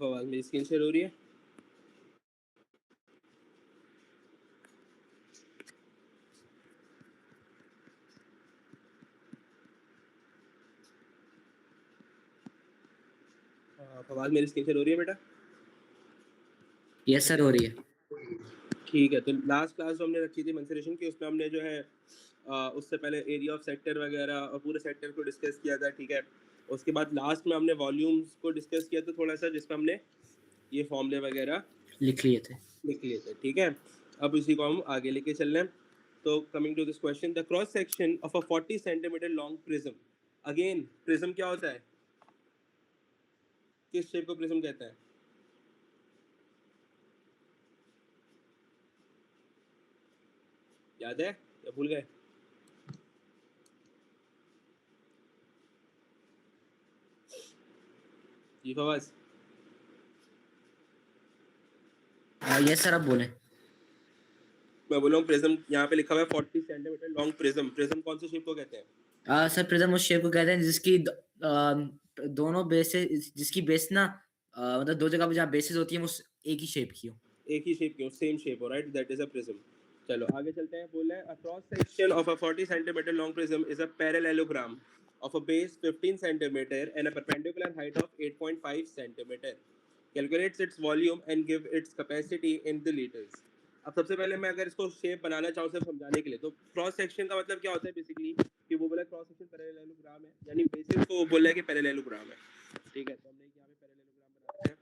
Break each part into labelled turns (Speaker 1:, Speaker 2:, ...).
Speaker 1: फवाद मेरी screen share हो रही है? फवाद मेरी स्क्रीन शेयर हो रही है बेटा?
Speaker 2: यस सर हो रही है।
Speaker 1: ठीक है, तो लास्ट क्लास जो हमने रखी थी मेंसुरेशन की, उसमें हमने जो है उससे पहले एरिया ऑफ सेक्टर वगैरह और पूरे सेक्टर को डिस्कस किया था, ठीक है। उसके बाद लास्ट में हमने वॉल्यूम्स को डिस्कस किया था थोड़ा सा, जिसमें हमने ये फॉर्मूले वगैरह
Speaker 2: लिख लिए थे।
Speaker 1: लिख लिए थे, ठीक है। अब इसी को हम आगे लेके चल रहे हैं। तो coming to this question, the cross section of a 40 centimetre long prism. Again prism क्या होता है? किस शेप को प्रिज्म कहते हैं? याद है या भूल गए? जी फवाज।
Speaker 2: यस सर, अब बोले।
Speaker 1: मैं बोल रहा हूँ प्रिज्म, यहाँ पे लिखा हुआ है 40 सेंटीमीटर लॉन्ग प्रिज्म। प्रिज्म कौन सी शेप को कहते हैं?
Speaker 2: सर प्रिज्म उस शेप को कहते हैं जिसकी दोनों बेसेस, जिसकी बेस ना मतलब दो जगह पे जहाँ बेसेस होती है वो एक ही शेप की हो।
Speaker 1: एक ही शेप की हो, सेम शेप हो, right, that is a prism. चलो आगे चलते हैं। बोला है a cross section of a 40 centimetre long prism is a parallelogram of a base 15 centimetre and a perpendicular height of 8.5 centimetre. Calculates its volume and give its capacity in the litres. अब सबसे पहले मैं अगर इसको shape बनाना चाहूँ सिर्फ समझाने के लिए, तो क्रॉस सेक्शन का मतलब क्या होता है बेसिकली, कि वो बोला क्रॉस सेक्शन पैरेललोग्राम है, यानी बेसिस को वो बोला है कि पैरेललोग्राम है, ठीक है। तो हमने यहाँ पे पैरेललोग्राम बनाते हैं।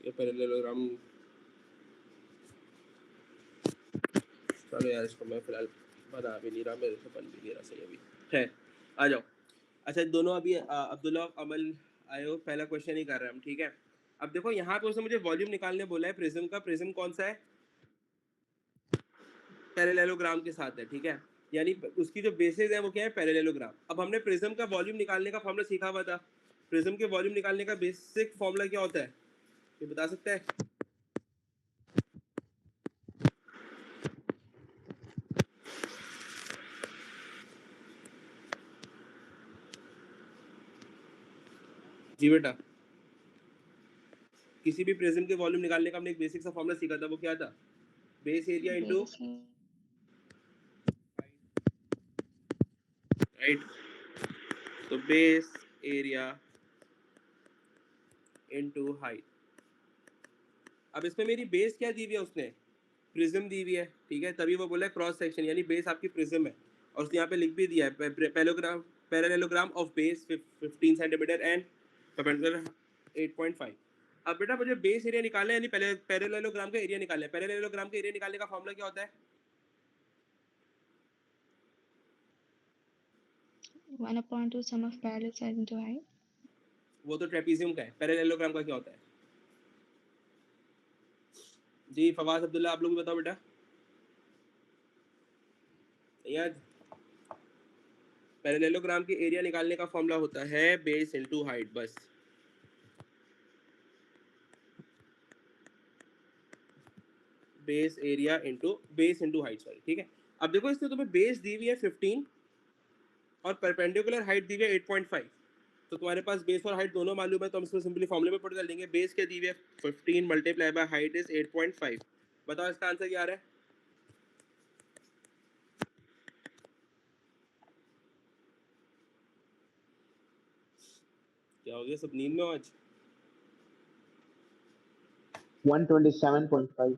Speaker 1: ये पैरेललोग्राम, चलो यार इसको मैं फिलहाल बना भी नहीं रहा, मेरे से बन भी नहीं रहा सही अभी है। आ जाओ। अच्छा दोनों अभी अब्दुल्ला और अमल आए हो, पहला क्वेश्चन ही कर रहे हैं हम, ठीक है। अब देखो यहाँ पे उसने मुझे वॉल्यूम निकालने बोला है प्रिज्म का। प्रिज्म कौन सा है? पैरेललोग्राम के साथ है, ठीक है। यानी उसकी जो बेसिस है वो क्या है? पैरेललोग्राम। अब हमने प्रिज्म का वॉल्यूम निकालने का फॉर्मूला सीखा हुआ था। प्रिज्म के वॉल्यूम निकालने का बेसिक फॉर्मूला क्या होता है, ये बता सकते हैं? जी बेटा, किसी भी प्रिज्म के वॉल्यूम निकालने का हमने एक बेसिक सा फॉर्मूला सीखा था, वो क्या था? Base area into, right. तो बेस एरिया इनटू हाइट। अब इसमें मेरी बेस क्या दी हुई है उसने? प्रिज्म दी हुई है, ठीक है। तभी वो बोला है क्रॉस सेक्शन, यानी बेस आपकी प्रिज्म है। और उसने यहाँ पे लिख भी दिया है parallelogram of base 15 centimetre and perpendicular 8.5। अब बेटा मुझे बेस एरिया निकालना है, यानी पहले पैरेललोग्राम का एरिया निकालना है। पैरेललोग्राम का एरिया निकालने का फॉर्मूला क्या होता है?
Speaker 3: 1/2 sum of parallel sides into height.
Speaker 1: वो तो ट्रेपीजियम का है, पैरेललोग्राम का क्या होता है? जी फवाद अब्दुल्ला, आप लोग भी बताओ बेटा। यार पैरेललोग्राम के एरिया निकालने का फॉर्मूला होता है बेस इनटू हाइट, बस। बेस इनटू हाइट, सॉरी, ठीक है। अब देखो इसने तुम्हें बेस दी हुई है 15 और परपेंडिकुलर हाइट दी हुई है 8.5। तो तुम्हारे पास बेस और हाइट दोनों मालूम है, तो हम इसको सिंपली फॉर्मूले में पुट कर लेंगे। बेस क्या दी हुई है? 15 मल्टीप्लाई बाय हाइट इज 8.5। बताओ इसका आंसर क्या आ रहा है? क्या हो गया, सब नींद में हो आज?
Speaker 4: 127.5.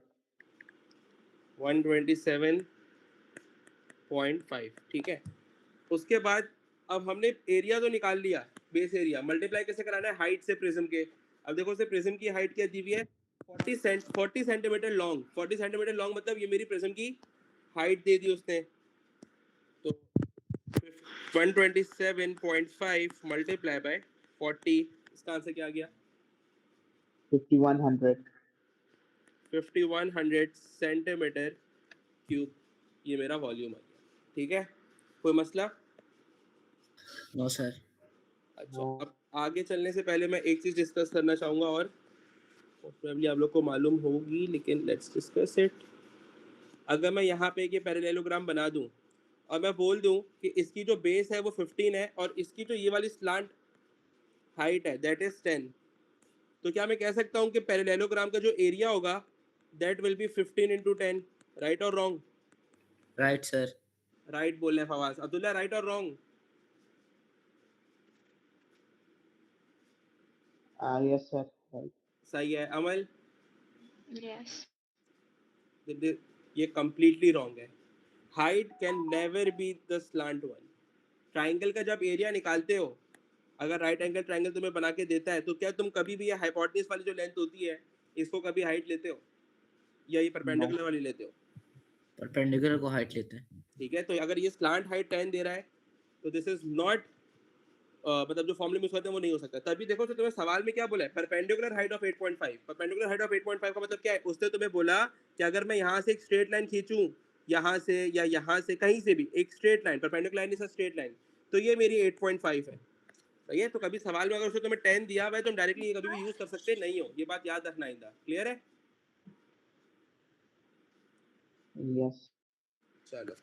Speaker 1: 127.5, ठीक है। उसके बाद अब हमने एरिया तो निकाल लिया, बेस एरिया। मल्टीप्लाई कैसे कराना है? हाइट से प्रिज्म के। अब देखो उसे प्रिज्म की हाइट क्या दी हुई है? 40 सेंटीमीटर लॉन्ग। 40 सेंटीमीटर लॉन्ग मतलब ये मेरी प्रिज्म की हाइट दे दी उसने। तो 127.5 मल्टीप्लाई बाय 40, इसका आंसर क्या आ गया?
Speaker 4: 5100.
Speaker 1: 5100 सेंटीमीटर क्यूब, ये मेरा वॉल्यूम आ गया, ठीक है। कोई मसला?
Speaker 2: No sir.
Speaker 1: अच्छा, अब आगे चलने से पहले मैं एक चीज डिस्कस करना चाहूंगा, और प्रोबेबली आप लोग को मालूम होगी, लेकिन लेट्स डिस्कस इट। अगर मैं यहाँ पे एक पैरेललोग्राम बना दूं और मैं बोल दूं कि इसकी जो बेस है वो 15 है और इसकी जो ये वाली स्लांट हाइट है दैट इज 10, तो क्या मैं कह सकता हूँ कि पैरेललोग्राम का जो एरिया होगा that will be 15 into 10, right और रॉन्ग?
Speaker 2: Right sir.
Speaker 1: राइट बोल रहे हैं फवाज। अब्दुल्ला, राइट और रॉन्ग?
Speaker 4: Yes, sir. Right.
Speaker 1: सही है। अमल?
Speaker 3: Yes.
Speaker 1: ये कंप्लीटली रॉन्ग है। Height can never be the slant one. Triangle का जब एरिया निकालते हो, अगर राइट एंगल ट्राइंगल तुम्हें बना के देता है, तो क्या तुम कभी भी ये हाइपोटेन्यूज वाली जो लेंथ होती है इसको कभी हाइट लेते हो, या ये परपेंडिकुलर वाली लेते हो?
Speaker 2: परपेंडिकुलर को हाइट लेते हैं।
Speaker 1: ठीक है, तो अगर ये स्लांट हाइट 10 दे रहा है तो दिस इज नॉट, मतलब जो फॉर्मूले यूज करते हैं वो नहीं हो सकता। तभी देखो तो तुम्हें सवाल में क्या बोला है? Perpendicular height of 8.5। Perpendicular height of 8.5 का मतलब क्या है? उसने तुम्हें बोला कि अगर मैं यहाँ से एक स्ट्रेट लाइन खींचूं, यहाँ से या यहाँ से कहीं से भी एक straight line, perpendicular line is a straight line, तो ये मेरी 8.5 है। सही है। तो कभी सवाल में अगर उसने तुम्हें 10 दिया हुआ है, तुम डायरेक्टली ये कभी भी यूज कर सकते नहीं हो, ये बात याद रखना आइंदा। क्लियर है?
Speaker 4: Yes.
Speaker 1: चलो,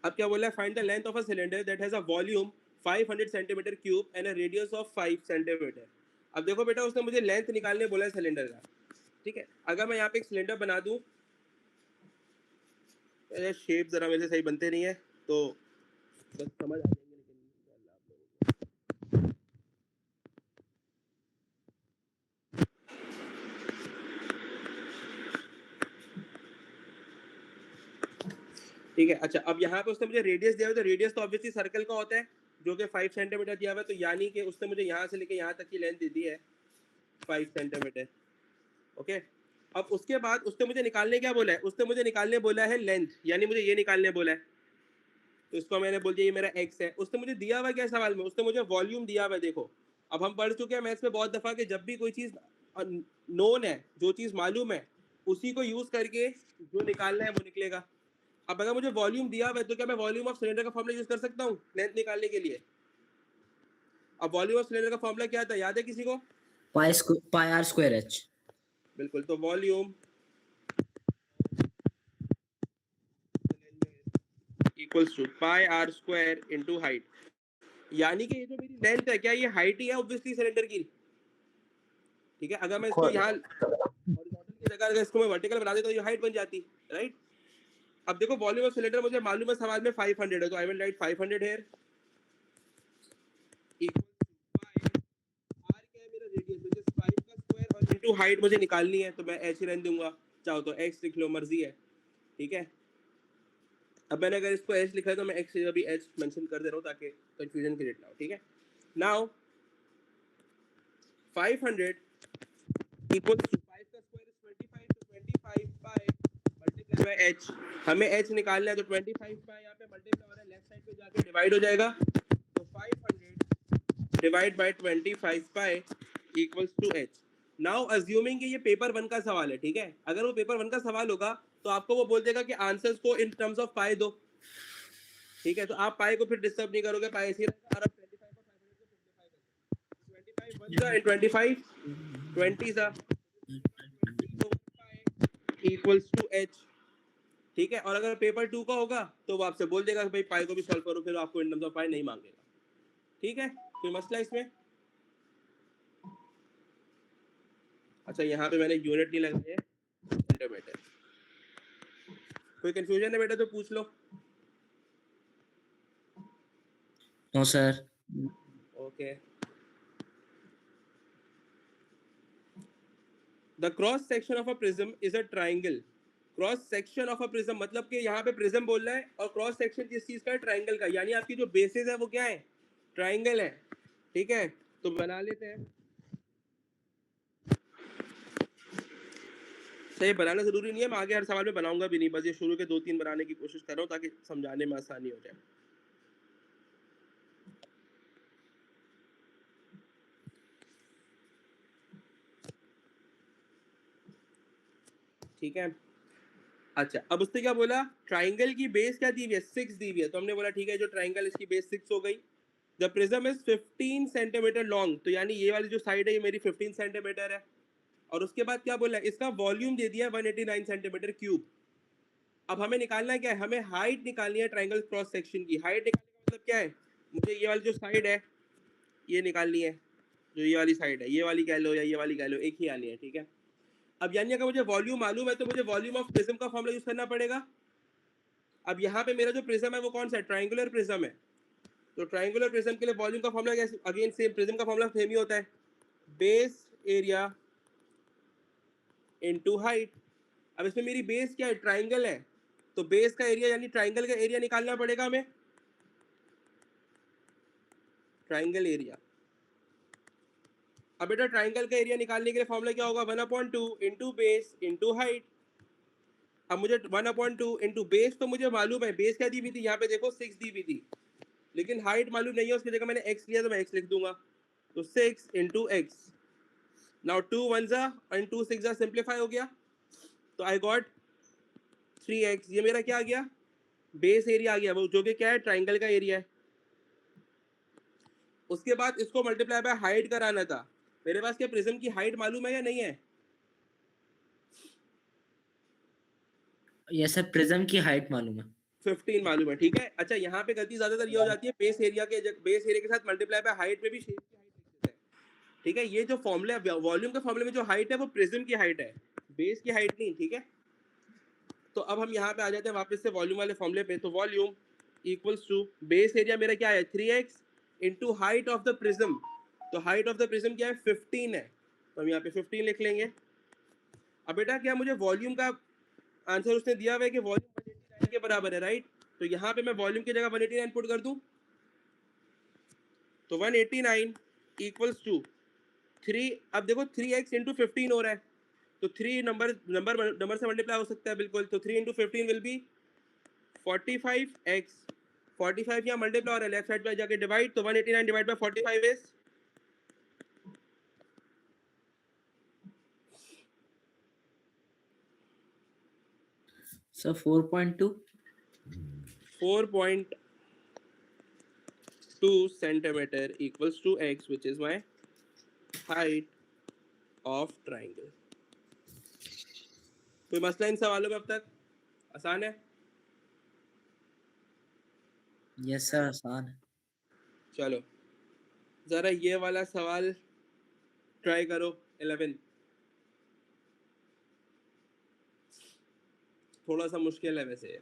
Speaker 1: अब क्या बोला है? Find the length of a cylinder that has a volume 500 centimetre cube and a radius of 5 centimetre. अब देखो बेटा, उसने मुझे लेंथ निकालने बोला है सिलेंडर का, ठीक है। अगर मैं यहाँ पे एक सिलेंडर बना दूं, शेप जरा मेरे से सही बनते नहीं है, तो बस समझ आ जाएंगे, लेकिन इंशाल्लाह आप लोगों को। ठीक है, अच्छा, अब यहाँ पे उसने मुझे रेडियस दिया हुआ है, तो रेडियस तो ऑब्वियसली सर्कल का होता है जो कि 5 सेंटीमीटर दिया हुआ है, तो यानी कि उसने मुझे यहाँ से लेके यहाँ तक की लेंथ दे दी है 5 सेंटीमीटर। ओके, अब उसके बाद उसने मुझे निकालने क्या बोला है? उसने मुझे निकालने बोला है लेंथ, यानी मुझे ये निकालने बोला है, तो इसको मैंने बोल दिया ये मेरा एक्स है। उसने मुझे दिया हुआ क्या सवाल में? उसने मुझे वॉल्यूम दिया हुआ है। देखो, अब हम पढ़ चुके हैं मैथ्स में बहुत दफा कि जब भी कोई चीज नोन है, जो चीज मालूम है, उसी को यूज करके जो निकालना है वो निकलेगा। अब अगर मुझे वॉल्यूम दिया हुआ है, तो क्या मैं वॉल्यूम ऑफ सिलेंडर का फॉर्मूला यूज कर सकता हूँ लेंथ निकालने के लिए? अब वॉल्यूम ऑफ सिलेंडर का फॉर्मूला क्या था, याद है किसी को?
Speaker 2: Pi are square h.
Speaker 1: बिल्कुल, तो volume equals to pi are square into height. यानी कि ये जो मेरी लेंथ है, क्या ये हाइट ही है ऑब्वियसली सिलेंडर की? ठीक है, अगर मैं इसको यहाँ हॉरिजॉन्टल की जगह अगर इसको मैं वर्टिकल बना देता तो ये हाइट बन जाती, राइट? अब देखो, वॉल्यूम ऑफ सिलेंडर मुझे मालूम है सवाल में 500 है, तो I will write 500 here equal to pi r, क्या है मेरा रेडियस, व्हिच इज 5 का स्क्वायर, और इनटू हाइट मुझे निकालनी है, तो मैं एच ही रहने दूंगा, चाहो तो एक्स लिख लो, मर्जी है, ठीक है। अब मैंने अगर इसको एच लिखा है तो मैं एक्स से भी एच मेंशन कर दे रहा हूँ ताकि कंफ्यूजन क्रिएट ना हो, ठीक है। नाउ 500 इक्वल्स टू 5 का स्क्वायर इज 25, तो 25 पाई मल्टीप्लाई बाय एच। हमें एच निकालना है, तो 25 पाई यहाँ पे मल्टीप्लाई हो रहा है, लेफ्ट साइड पे जाके डिवाइड हो जाएगा, तो 500 divide by 25 pi equals to h. Now assuming कि ये पेपर 1 का सवाल है, ठीक है। अगर वो पेपर 1 का सवाल होगा तो आपको वो बोल देगा कि आंसर्स को इन टर्म्स ऑफ पाई दो, ठीक है। तो आप पाई को फिर डिस्टर्ब नहीं करोगे, पाई ऐसे ही रहेगा, और अब 25 और 500 को सिंपलीफाई करो, 25 1 सा एंड 25 20 सा इक्वल्स टू एच, ठीक है। और अगर पेपर 2 का होगा तो वो आपसे बोल देगा कि भाई पाई को भी सॉल्व करो, फिर आपको इन टर्म्स ऑफ पाई नहीं मांगेगा, ठीक है। कोई मसला इसमें? अच्छा, यहाँ पे मैंने यूनिट नहीं लगाई है, सेंटीमीटर। कोई कंफ्यूजन है बेटा तो पूछ लो।
Speaker 2: No sir.
Speaker 1: Okay, the cross section of a prism is a triangle. Cross section of a prism मतलब कि यहाँ पे प्रिज्म बोल रहा है और क्रॉस सेक्शन किस चीज का है? ट्राइंगल का। यानी आपकी जो बेसिस है वो क्या है? ट्राइंगल है। ठीक है, तो बना लेते हैं। सही, बनाना जरूरी नहीं है, मैं आगे हर सवाल में बनाऊंगा भी नहीं, बस ये शुरू के 2-3 बनाने की कोशिश कर रहा हूँ ताकि समझाने में आसानी हो जाए। ठीक है, अच्छा अब उसने क्या बोला? ट्राइंगल की बेस क्या दी हुई है? 6 दी हुई है। तो हमने बोला ठीक है, जो ट्राइंगल इसकी बेस 6 हो गई। The prism is 15 centimetre long, तो यानी ये वाली जो साइड है ये मेरी 15 सेंटीमीटर है। और उसके बाद क्या बोला? इसका वॉल्यूम दे दिया 189 सेंटीमीटर क्यूब। अब हमें निकालना क्या है? हमें हाइट निकालनी है ट्राइंगल क्रॉस सेक्शन की। हाइट निकालने का मतलब क्या है? मुझे ये वाली जो साइड है ये निकालनी है, जो ये वाली साइड है, ये वाली कह लो या ये वाली कह लो, एक ही आनी है। ठीक है, अब यानी अगर मुझे वॉल्यूम मालूम है तो मुझे वॉल्यूम ऑफ प्रिज्म का फॉर्मूला यूज करना पड़ेगा। अब यहाँ पे मेरा जो प्रिज्म है वो कौन सा है? ट्राइंगुलर प्रिज्म है। तो ट्राइंगुलर प्रिज्म के लिए वॉल्यूम का फॉर्मूला क्या? अगेन सेम, प्रिज्म का फॉर्मूला सेम ही होता है, बेस एरिया इनटू हाइट। अब इसमें मेरी बेस क्या है? ट्राइंगल है, तो बेस का एरिया यानी ट्राइंगल का एरिया निकालना पड़ेगा हमें, ट्राइंगल एरिया। अब बेटा ट्राइंगल का एरिया निकालने के लिए फॉर्मूला क्या होगा? 1/2 इंटू बेस इंटू हाइट। अब मुझे 1/2 इंटू बेस तो मुझे मालूम है, बेस क्या दी हुई थी? यहाँ पे देखो 6 दी हुई थी, लेकिन हाइट मालूम नहीं है, उसकी जगह मैंने x लिया तो मैं x लिख दूंगा। तो 6 into x. Now 2 1 and 2 6 simplify हो गया, तो आई गॉट 3x। ये मेरा क्या आ गया? बेस एरिया आ गया, वो जो कि क्या है? ट्राइंगल का एरिया है। उसके बाद इसको मल्टीप्लाई बाय हाइट कराना था। मेरे पास क्या प्रिज्म की हाइट मालूम है या नहीं है?
Speaker 2: ये सर प्रिज्म की हाइट मालूम है।
Speaker 1: 15 मालूम है। ठीक है, अच्छा यहाँ पे गलती ज्यादातर ये हो जाती है, बेस एरिया के साथ मल्टीप्लाई बाय हाइट में भी शेप की हाइट लिख देते हैं। ठीक है, ये जो फॉर्मूला वॉल्यूम के फॉर्मूले में जो हाइट है वो प्रिज्म की हाइट है, बेस की हाइट नहीं। ठीक है, तो अब हम यहाँ पे आ जाते हैं वापस से वॉल्यूम वाले फॉर्मूले पे। तो volume equals to base area मेरा क्या है? 3x into height of the prism. तो हाइट ऑफ द प्रिज्म क्या है? 15 है, तो हम यहाँ पे 15 लिख लेंगे। अब बेटा क्या मुझे वॉल्यूम का आंसर उसने दिया हुआ है कि वॉल्यूम 189 के बराबर है, राइट? तो यहाँ पे मैं वॉल्यूम की जगह 189 पुट कर दूं, तो 189 इक्वल्स टू 3। अब देखो 3x इंटू 15 हो रहा है, तो 3 नंबर से मल्टीप्लाई हो सकता है बिल्कुल। तो 3 इंटू 15 विल बी 45x। 45 यहाँ मल्टीप्लाई हो रहा है, लेफ्ट साइड पे जाके डिवाइड, तो 189 divide by 45 is
Speaker 2: sir 4.2।
Speaker 1: 4.2 centimeter equals to x, which is my height of triangle. कोई मसला इन सवालों में अब तक? आसान है?
Speaker 2: यस सर आसान है।
Speaker 1: चलो जरा ये वाला सवाल ट्राई करो, 11। थोड़ा सा मुश्किल है वैसे।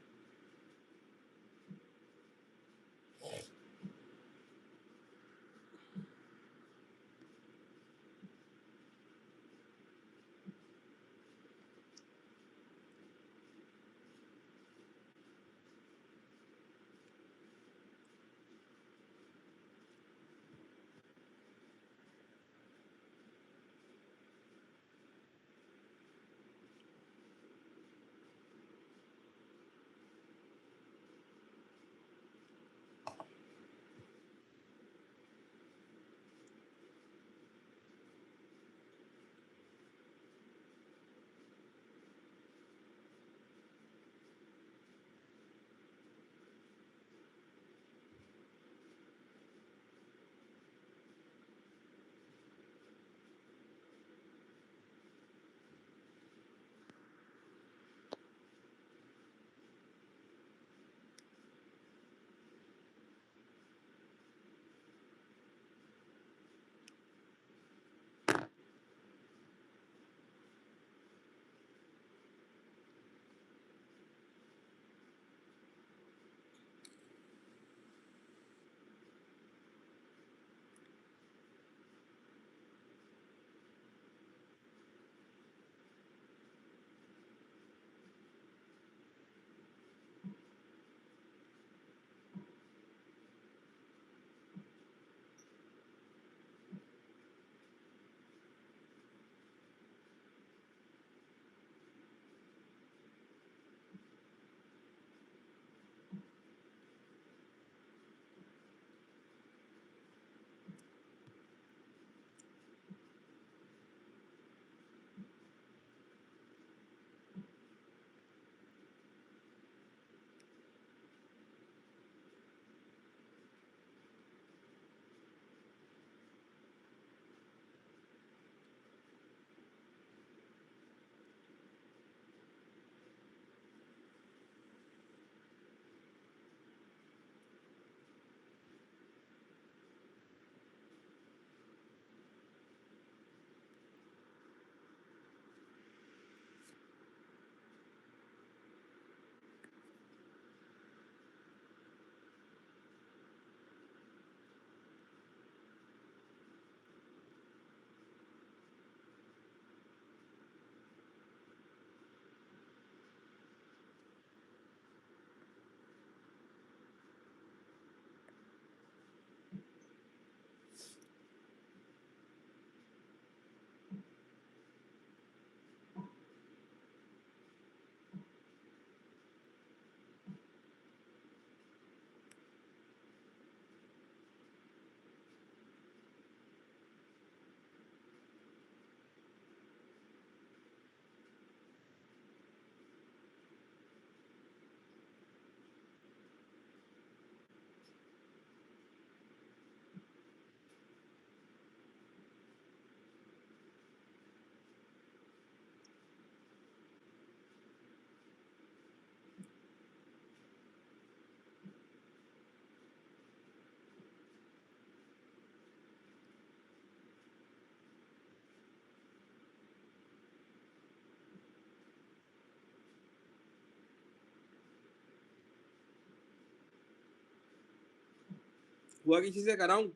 Speaker 1: हुआ किसी से कराऊं?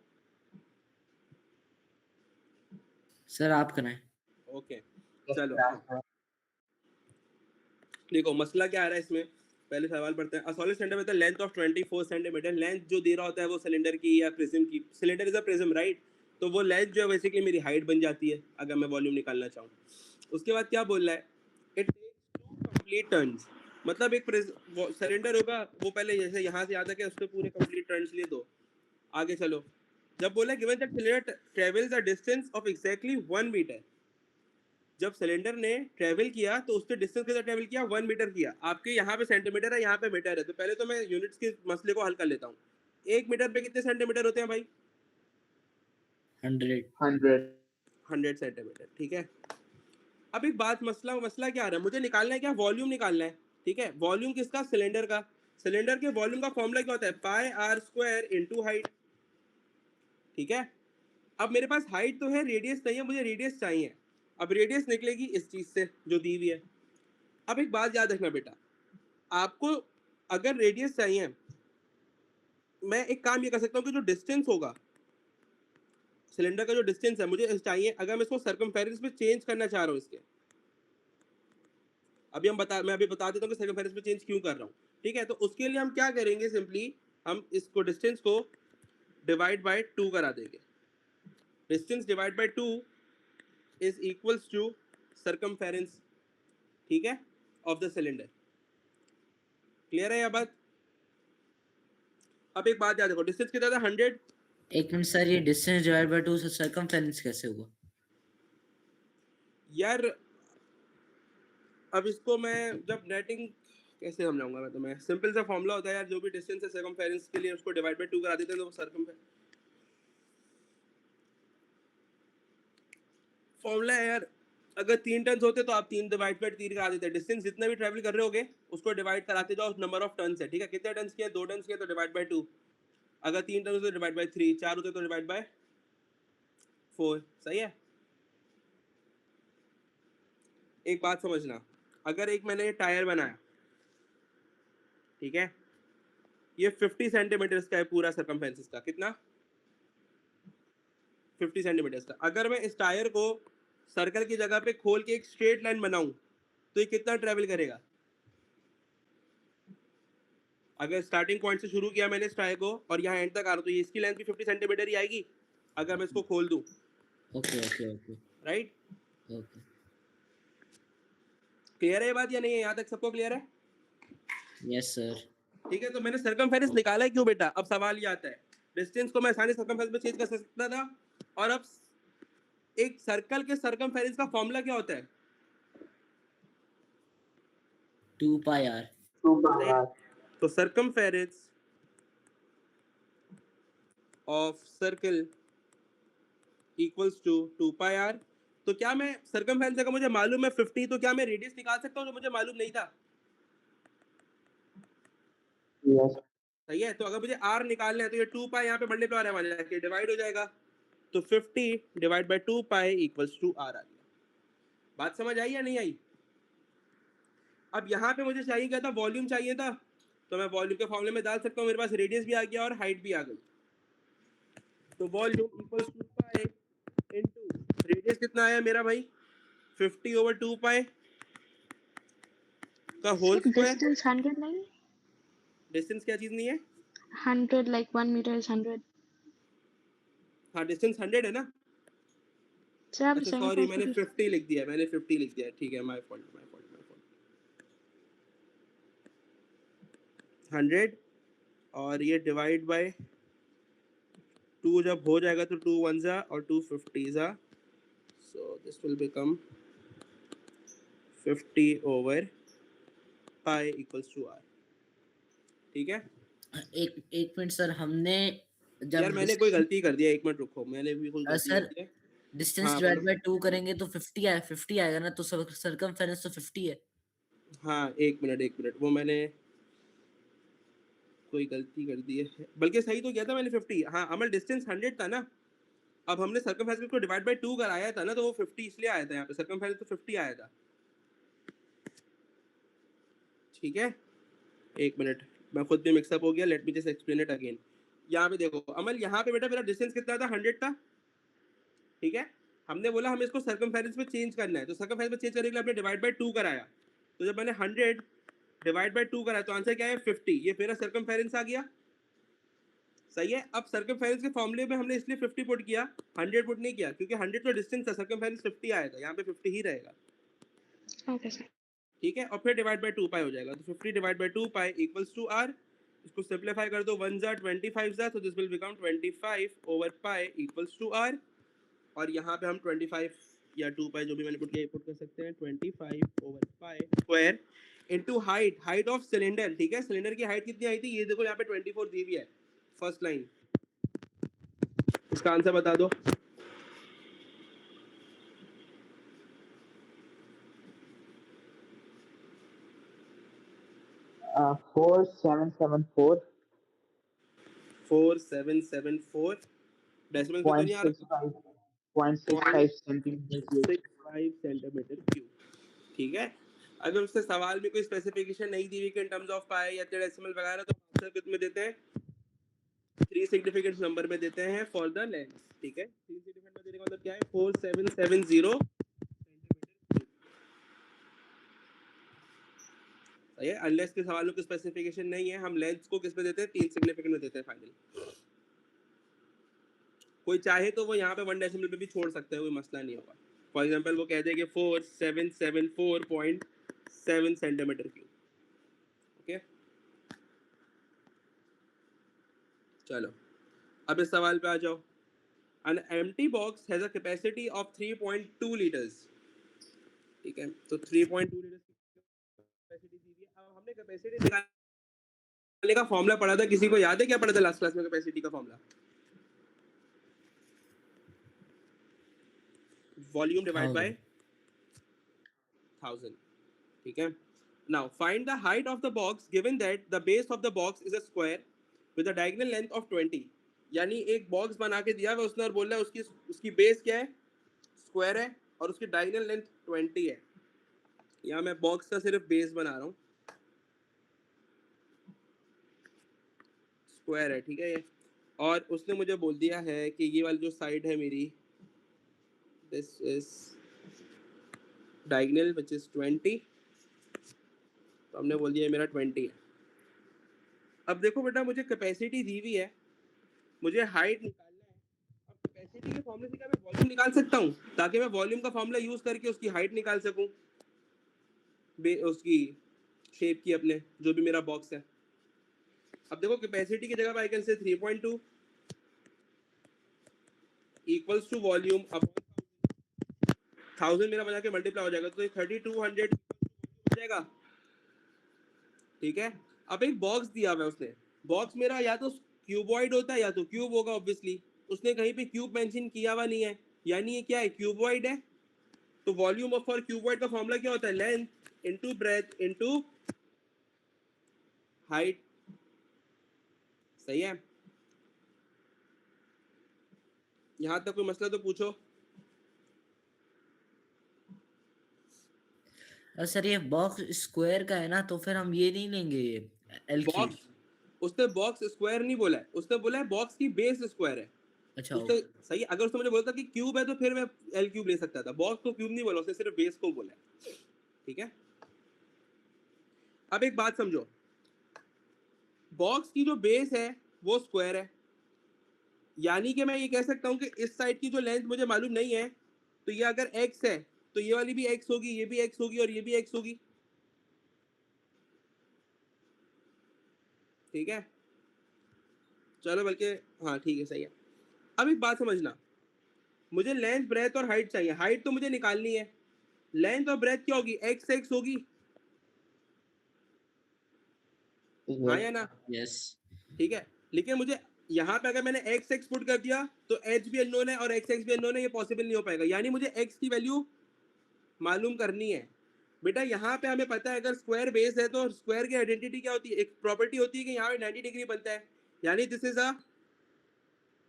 Speaker 2: सर आप कराएं।
Speaker 1: ओके
Speaker 4: Yes,
Speaker 1: चलो
Speaker 4: sir, sir.
Speaker 1: देखो मसला क्या आ रहा है इसमें, पहले सवाल पढ़ते हैं। A solid cylinder with the length of 24 centimetre, length जो दे रहा होता है वो सिलेंडर की या प्रिज्म की, cylinder is a prism right, तो वो लेंथ जो है बेसिकली मेरी हाइट बन जाती है अगर मैं वॉल्यूम निकालना चाहूँ। उसके बाद क्या बोल रहा है, इट टेक्स 2 कंप्लीट टर्न्स, मतलब एक सिलेंडर होगा वो पहले जैसे यहाँ से आता है कि उसके पूरे कंप्लीट टर्न्स लिए दो। आगे चलो, जब बोला given that cylinder travels a distance of exactly 1 metre, जब सिलेंडर ने ट्रेवल किया तो उसके डिस्टेंस कितना ट्रेवल किया, 1 मीटर किया। आपके यहाँ पे सेंटीमीटर है, यहाँ पे मीटर है, तो पहले तो मैं यूनिट्स के मसले को हल कर लेता हूँ। 1 मीटर पे कितने सेंटीमीटर होते हैं भाई?
Speaker 2: 100।
Speaker 4: 100.
Speaker 1: 100 सेंटीमीटर, ठीक है। अब एक बात, मसला क्या आ रहा है, मुझे निकालना है क्या, वॉल्यूम निकालना है, ठीक है। वॉल्यूम किसका, सिलेंडर का। सिलेंडर के वॉल्यूम का फॉर्मूला क्या होता है, पाई आर स्क्वायर इंटू हाइट, ठीक है। अब मेरे पास हाइट तो है, रेडियस नहीं है, मुझे रेडियस चाहिए। अब रेडियस निकलेगी इस चीज से जो दी हुई है। अब एक बात याद रखना बेटा, आपको अगर रेडियस चाहिए, मैं एक काम ये कर सकता हूँ कि जो डिस्टेंस होगा सिलेंडर का, जो डिस्टेंस है मुझे चाहिए, अगर मैं इसको सर्कमफेरेंस में चेंज करना चाह रहा हूँ इसके, मैं अभी बता देता हूँ कि सर्कमफेरेंस में चेंज क्यों कर रहा हूँ, ठीक है। तो उसके लिए हम क्या करेंगे, सिंपली हम इसको डिस्टेंस को डिवाइड बाय 2 करा देंगे। Distance divide by 2 is equals to circumference, ठीक है, ऑफ द सिलेंडर। क्लियर है यह बात? अब एक बात याद रखो, डिस्टेंस कितना था, 100।
Speaker 2: एक मिनट सर, ये डिस्टेंस डिवाइड बाय 2 से सर्कमफेरेंस कैसे हुआ?
Speaker 1: यार अब इसको मैं जब नेटिंग कैसे समझाऊंगा, मैं सिंपल सा फॉर्मूला होता है यार, जो भी डिस्टेंस है सर्कमफेरेंस के लिए उसको डिवाइड बाय 2 करा देते हैं तो वो फॉर्मूला है यार। अगर 3 टर्न्स होते तो आप 3 डिवाइड बाय 3 करा देते। डिस्टेंस जितना भी ट्रैवल कर रहे होगे उसको डिवाइड कराते जाओ नंबर ऑफ टर्न्स है, ठीक है। कितने टर्न्स किए, 2 टर्न्स किए तो डिवाइड बाय 2, अगर 3 टर्न्स होते तो डिवाइड बाय 3, 4 होते तो डिवाइड बाय 4, सही है। एक बात समझना, अगर एक मैंने टायर बनाया, ठीक है, ये 50 सेंटीमीटर का है पूरा सर्कमफेरेंस का, कितना, 50 सेंटीमीटर का। अगर मैं इस टायर को सर्कल की जगह पे खोल के एक स्ट्रेट लाइन बनाऊं तो ये कितना ट्रेवल करेगा? अगर स्टार्टिंग पॉइंट से शुरू किया मैंने इस टायर को और यहाँ एंड तक आ रहा हूं तो ये इसकी लेंथ भी 50 सेंटीमीटर ही आएगी अगर मैं इसको खोल दूं,
Speaker 2: okay okay okay
Speaker 1: right.
Speaker 2: Okay.
Speaker 1: Clear है ये बात या नहीं है, यहाँ तक सबको क्लियर है?
Speaker 2: Yes sir.
Speaker 1: ठीक है, तो मैंने सर्कमफेरेंस निकाला है क्यों बेटा, अब सवाल ये आता है, डिस्टेंस को मैं आसानी से सर्कमफेरेंस में चेंज कर सकता था, और अब एक सर्कल के सर्कमफेरेंस का फॉर्मूला क्या होता है,
Speaker 2: 2 पाई आर।
Speaker 4: 2 pi r.
Speaker 1: तो circumference of circle equals to 2 pi r. तो क्या मैं सर्कमफेरेंस अगर मुझे मालूम है 50, तो क्या मैं रेडियस निकाल सकता हूँ जो मुझे मालूम नहीं था?
Speaker 4: Yes.
Speaker 1: सही है, तो अगर मुझे आर निकालना है तो ये 2 पाई यहाँ पे मल्टीप्लाई होने वाला है, डिवाइड हो जाएगा, तो 50 divide by 2 pi equals to R आ गया। बात समझ आई या नहीं आई? अब यहाँ पे मुझे चाहिए क्या था, वॉल्यूम चाहिए था, तो मैं वॉल्यूम के फॉर्मूले में डाल सकता हूँ, मेरे पास रेडियस भी आ गया और हाइट भी आ गई, तो volume equals to pi into radius कितना आया मेरा भाई, 50/2 पाई का होल
Speaker 3: Sir,
Speaker 1: स्क्वायर।
Speaker 3: distance 100 नहीं?
Speaker 1: डिस्टेंस क्या चीज नहीं है?
Speaker 3: 100 like 1 meter is 100.
Speaker 1: हाँ डिस्टेंस 100 है ना।
Speaker 3: Sir, आप
Speaker 1: अच्छा सॉरी,
Speaker 3: सर्कमफेरेंस
Speaker 1: मैंने
Speaker 3: को
Speaker 1: 50 लिख दिया, ठीक है, माय फॉल्ट 100, और ये डिवाइड बाय 2 जब हो जाएगा तो 2 1 जा और 2 50 जा, so this will become 50 over pi equals to r, ठीक है।
Speaker 2: एक मिनट सर, हमने जब
Speaker 1: यार मैंने कोई गलती कर दिया, 1 मिनट रुको, मैंने भी कोई गलती कर
Speaker 2: सर
Speaker 1: दी है।
Speaker 2: डिस्टेंस
Speaker 1: हाँ
Speaker 2: डिवाइड
Speaker 1: बोलो।
Speaker 2: बाय 2 करेंगे तो 50 आएगा ना, तो सर्कमफेरेंस तो 50 है।
Speaker 1: हाँ 1 मिनट, वो मैंने कोई गलती कर दी है, बल्कि सही तो किया था मैंने 50। हाँ अमल, डिस्टेंस 100 था ना, अब हमने सर्कमफेरेंस को डिवाइड बाय 2 कराया था ना, तो वो 50 इसलिए आया था, यहाँ पे सर्कमफेरेंस तो 50 आया था, ठीक है। 1 मिनट, मैं खुद भी मिक्सअप हो गया, let me just explain it again. यहाँ पे देखो अमल, यहाँ पे बेटा मेरा डिस्टेंस कितना था, 100 था, ठीक है। हमने बोला हमें इसको सर्कमफेरेंस में चेंज करना है, तो सर्कमफेरेंस में चेंज करने के लिए हमने डिवाइड बाय 2 कराया। तो जब मैंने 100 डिवाइड बाय 2 कराया तो आंसर क्या है 50। ये मेरा सर्कमफेरेंस आ गया, सही है। अब सर्कमफेरेंस के फॉर्मूले में हमने इसलिए 50 पुट किया, 100 पुट नहीं किया, क्योंकि 100 तो डिस्टेंस था, सर्कमफेरेंस 50 आएगा, यहाँ पे 50 ही रहेगा,
Speaker 3: Okay, sir.
Speaker 1: ठीक है। और फिर डिवाइड बाय 2 पाई हो जाएगा, तो 50 divide by 2 pi equals to r। इसको सिंपलीफाई कर दो, 1 जा 25 जा, तो this will become 25 over pi equals to r। और यहाँ पे हम 25 या 2 पाई जो भी मैंने पुट किया पुट कर सकते हैं, 25 over pi square into height, height of cylinder, ठीक है। सिलेंडर की हाइट कितनी आई थी, ये देखो यहाँ पे 24 दी हुई है, फर्स्ट लाइन। इसका आंसर बता दो।
Speaker 4: Uh, 4774
Speaker 1: 4774 डेसिमल में तो नहीं आ रहा,
Speaker 4: 0.65 centimeter cube.
Speaker 1: 0.65 सेंटीमीटर क्यूब, ठीक है। अगर उससे सवाल में कोई स्पेसिफिकेशन नहीं दी हुई कि इन टर्म्स ऑफ पाई या डेसिमल वगैरह, तो आंसर कितने देते हैं, 3 सिग्निफिकेंट नंबर में देते हैं फॉर द लेंथ, ठीक है। 3 सिग्निफिकेंट में देने का मतलब क्या है, 4770 सेंटीमीटर। सही है, अनलेस के सवालों की स्पेसिफिकेशन नहीं है, हम लेंथ को किस पे देते हैं, 3 सिग्निफिकेंट में देते हैं फाइनल। कोई चाहे तो वो यहाँ पे 1 डेसिमल पे भी छोड़ सकता है, कोई मसला नहीं होगा। फॉर एग्जांपल वो कह दे कि 4774.7 सेंटीमीटर क्यूब, ओके। चलो अब इस सवाल पे आ जाओ। An empty box has a capacity of 3.2 liters, ठीक है। तो 3.2 लीटर की कैपेसिटी दी हुई है। अब हमने कैपेसिटी निकालने का फॉर्मूला पढ़ा था, किसी को याद है क्या पढ़ा था लास्ट क्लास में कैपेसिटी का फॉर्मूला, वॉल्यूम डिवाइड बाय 1000, ठीक है। Now find the height of the box given that the base of the box is a square with a diagonal length of 20। यानी एक बॉक्स बना के दिया हुआ उसने और बोल रहा है उसकी बेस क्या है, स्क्वायर है, और उसकी डायगोनल लेंथ 20 है। यहाँ मैं बॉक्स का सिर्फ बेस बना रहा हूँ, स्क्वायर है, ठीक है ये। और उसने मुझे बोल दिया है कि ये वाली जो साइड है मेरी, this is diagonal which is 20, तो हमने बोल दिया मेरा 20 है। अब देखो बेटा, मुझे कैपेसिटी दी हुई है, मुझे हाइट निकालना है। अब कैपेसिटी के फॉर्मूले से क्या मैं वॉल्यूम निकाल सकता हूँ, ताकि मैं वॉल्यूम का फॉर्मूला यूज करके उसकी हाइट निकाल सकूँ, उसकी शेप की, अपने जो भी मेरा बॉक्स है। अब देखो कैपेसिटी की जगह पर I can say 3.2 equals to volume upon 1000 मेरा बना के मल्टीप्लाई हो जाएगा, तो 3200 हो जाएगा, ठीक है। अब एक बॉक्स दिया हुआ है उसने, बॉक्स मेरा या तो क्यूबॉइड होता है या तो क्यूब होगा ऑब्वियसली, उसने कहीं पे क्यूब मेंशन किया हुआ नहीं है, यानी ये क्या है, क्यूबॉइड है। तो वॉल्यूम ऑफ फॉर क्यूबॉइड का फॉर्मूला क्या होता है, length into breadth into height, सही है। यहां तक कोई मसला तो पूछो।
Speaker 2: सर ये बॉक्स स्क्वायर का है ना, तो फिर हम ये नहीं लेंगे, ये एल क्यूब।
Speaker 1: बॉक्स, उसने बॉक्स स्क्वायर नहीं बोला है, उसने बोला है बॉक्स की बेस स्क्वायर है।
Speaker 2: अच्छा
Speaker 1: उसने सही, अगर उसने मुझे बोलता कि क्यूब है तो फिर मैं एल क्यूब ले सकता था, बॉक्स को क्यूब नहीं बोला उसने, सिर्फ बेस को बोला है, ठीक है। अब एक बात समझो, बॉक्स की जो बेस है वो स्क्वायर है, यानी कि मैं ये कह सकता हूं कि इस साइड की जो लेंथ मुझे मालूम नहीं है, तो ये अगर x है तो ये वाली भी x होगी, ये भी x होगी और ये भी x होगी, ठीक है। चलो बल्कि हाँ ठीक है, सही है। अब एक बात समझना, मुझे लेंथ ब्रेथ और हाइट चाहिए, हाइट तो मुझे निकालनी है, लेंथ और ब्रेथ क्या होगी, x होगी, हाँ या ना,
Speaker 2: यस।
Speaker 1: ठीक है। लेकिन मुझे यहाँ पे अगर मैंने x पुट कर दिया तो h भी अननोन है और x भी अननोन है, ये पॉसिबल नहीं हो पाएगा, यानी मुझे x की वैल्यू मालूम करनी है। बेटा यहाँ पे हमें पता है अगर स्क्वायर बेस है तो स्क्वायर की आइडेंटिटी क्या होती है, एक प्रॉपर्टी होती है कि यहाँ पे 90 डिग्री बनता है, यानी this is a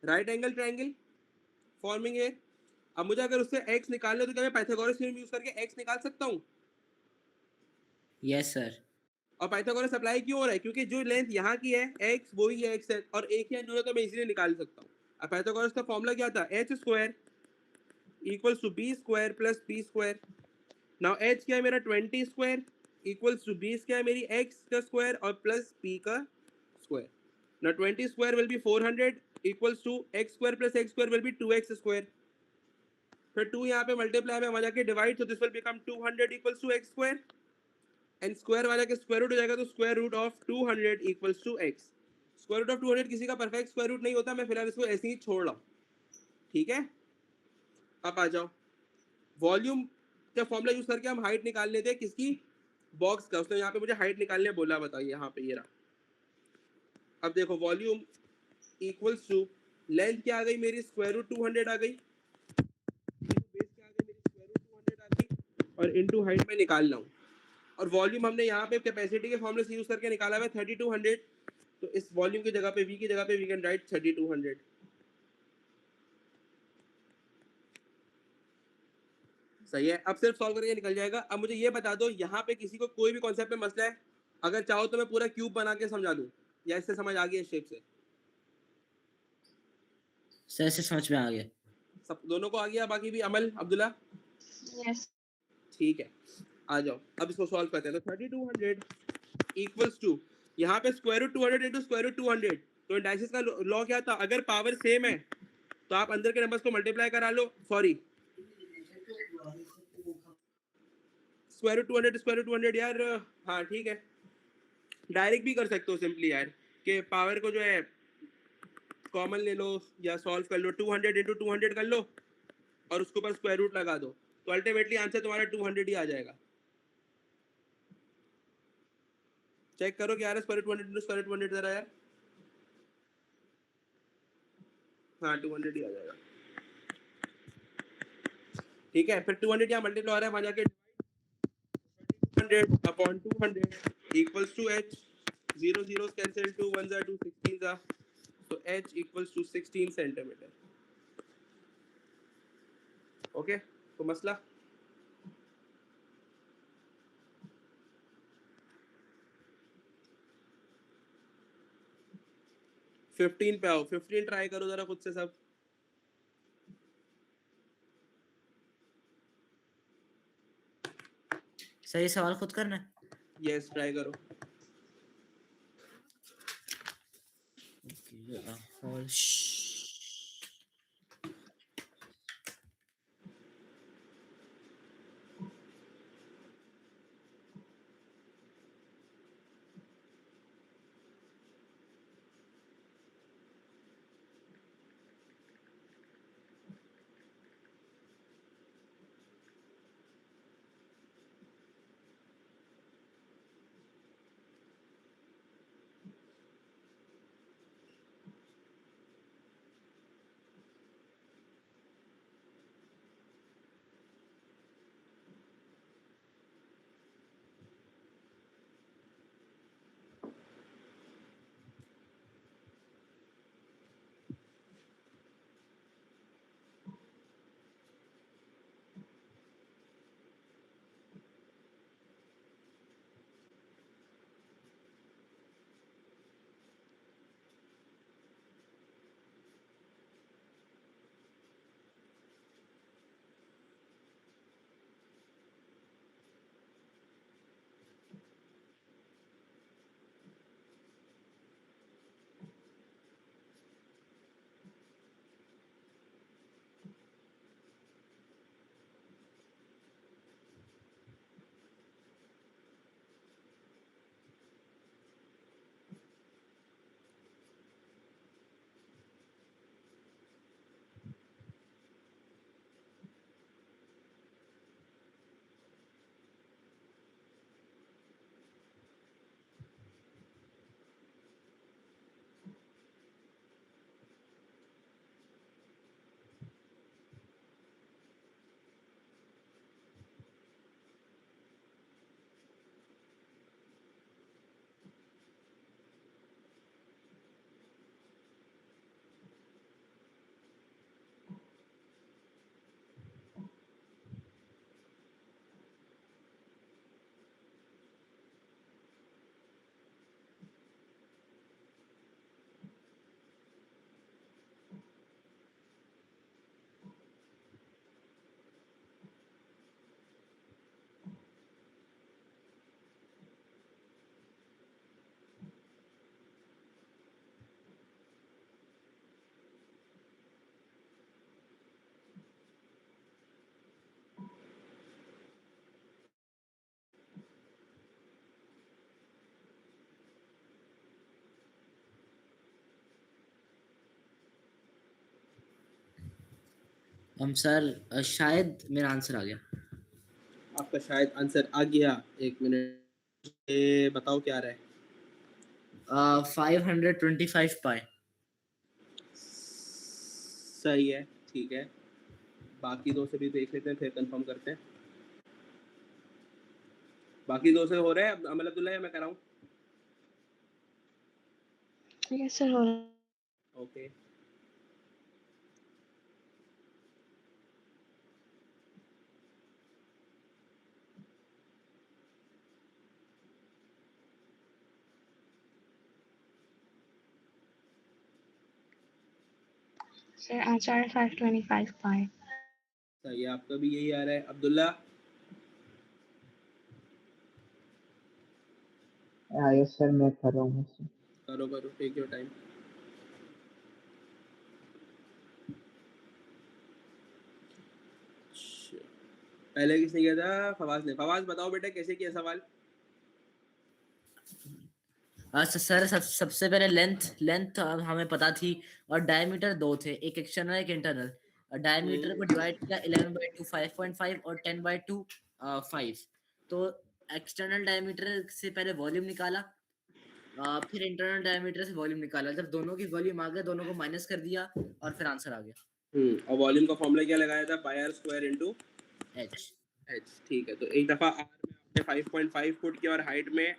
Speaker 1: right angle triangle forming है। अब मुझे अगर उससे x निकालना है तो क्या मैं पाइथागोरस थ्योरम यूज करके x निकाल सकता हूँ,
Speaker 2: यस सर।
Speaker 1: और पाइथागोरस अप्लाई क्यों हो रहा है? क्योंकि जो लेंथ यहाँ की है x वही है x है, और एक ही दोनों तो मैं इजीली निकाल सकता हूँ। अब पाइथागोरस का फॉर्मूला क्या था? h square equals to b square plus p square. Now h क्या है मेरा 20 स्क्वायर इक्वल्स टू b क्या है मेरी x का स्क्वायर और प्लस p का square. Now 20 square will be 400 equals to x square plus x square will be 2x square. फिर 2 यहाँ पे मल्टीप्लाई में वहां जाके डिवाइड, तो this will become 200 equals to x square, and square वाला के स्क्वायर रूट हो जाएगा, तो square root of 200 equals to x। Square root of 200 किसी का परफेक्ट स्क्वायर रूट नहीं होता, मैं फिलहाल इसको ऐसे ही छोड़ रहा हूँ, ठीक है। अब आ जाओ, वॉल्यूम का फॉर्मूला यूज करके हम हाइट निकाल लेते हैं किसकी? बॉक्स का। उसने यहाँ पे मुझे हाइट निकालने बोला, बताइए यहाँ पे ये रहा। अब देखो वॉल्यूम इक्वल्स टू लेंथ क्या आ गई मेरी? स्क्वायर रूट 200 आ गई, बेस क्या आ गई मेरी? स्क्वायर रूट 200 आ गई, और इनटू हाइट में निकालना हूँ। और वॉल्यूम हमने यहाँ पे कैपेसिटी के फॉर्मूले से यूज करके निकाला हुआ है 3200, तो इस वॉल्यूम की जगह पे v की जगह पे वी कैन राइट 3200। सही है, अब सिर्फ सॉल्व करके निकल जाएगा। अब मुझे ये बता दो, यहाँ पे किसी को कोई भी कॉन्सेप्ट में मसला है? अगर चाहो तो मैं पूरा क्यूब बना के समझा दूं, या इससे समझ आ गई शेप से?
Speaker 2: सर से समझ में आ गया।
Speaker 1: सब दोनों को आ गया? बाकी भी अमल, अब्दुल्ला?
Speaker 3: Yes.
Speaker 1: ठीक है, आ जाओ अब इसको सॉल्व करते हैं। तो 3200 इक्वल्स टू, यहाँ पे square root 200 into square root 200, तो इंडाइसिस का लॉ क्या था? अगर पावर सेम है तो आप अंदर के नंबर्स को मल्टीप्लाई करा लो। Sorry, square root 200 square root 200 यार, हाँ ठीक है, डायरेक्ट भी कर सकते हो सिंपली यार, कि पावर को जो है कॉमन ले लो या सॉल्व कर लो, 200 इंटू 200 कर लो और उसके ऊपर स्क्वायर रूट लगा दो, तो अल्टीमेटली आंसर तुम्हारा 200 ही आ जाएगा। चेक करो कि यार square root 200 into square root 200 जरा यार, हाँ 200 ही आ जाएगा, ठीक है। फिर 200 यहाँ मल्टीप्लाई हो रहा है, वहां जाके 200 upon 200 equals to h, 0 0 cancel, 2 1 2 16 जा, तो h equals to 16 centimetre. Okay, तो मसला फिफ्टीन पे आओ, 15 ट्राई करो जरा खुद से सब।
Speaker 2: सर ये सवाल खुद करना है?
Speaker 1: यस, ट्राई करो।
Speaker 2: और हम सर शायद मेरा आंसर आ गया।
Speaker 1: आपका शायद आंसर आ गया। एक मिनट, ये बताओ क्या आ रहा है।
Speaker 2: 525 पाई।
Speaker 1: सही है, ठीक है। बाकी दो से भी देख लेते हैं, फिर कंफर्म करते हैं। बाकी दो से हो रहा है अब अमल अब्दुल्ला, या मैं कराऊं?
Speaker 3: Yes, sir. हो रहा है.
Speaker 1: ओके।
Speaker 3: Sir, answer है 525 pi.
Speaker 1: सही है, आपका भी यही आ रहा है अब्दुल्ला।
Speaker 4: यस सर, मैं कर रहा हूँ sir.
Speaker 1: करो करो, टेक योर टाइम। पहले किसने किया था? फवाज ने। फवाज बताओ बेटा कैसे किया सवाल।
Speaker 2: सर सबसे पहले लेंथ लेंथ हमें पता थी और डायमीटर दो थे, एक एक्सटर्नल एक इंटरनल। डायमीटर को डिवाइड किया 11/2 5.5 और 10/2 5। तो एक्सटर्नल डायमीटर से पहले वॉल्यूम निकाला, फिर इंटरनल डायमीटर से वॉल्यूम निकाला। जब दोनों की वॉल्यूम आ गया दोनों को माइनस कर दिया और फिर आंसर आ गया।
Speaker 1: और वॉल्यूम का फॉर्मूला क्या लगाया था? Pi are square into
Speaker 2: H.
Speaker 1: H. ठीक है, तो एक दफा आर में आपने 5.5 फुट किया और हाइट में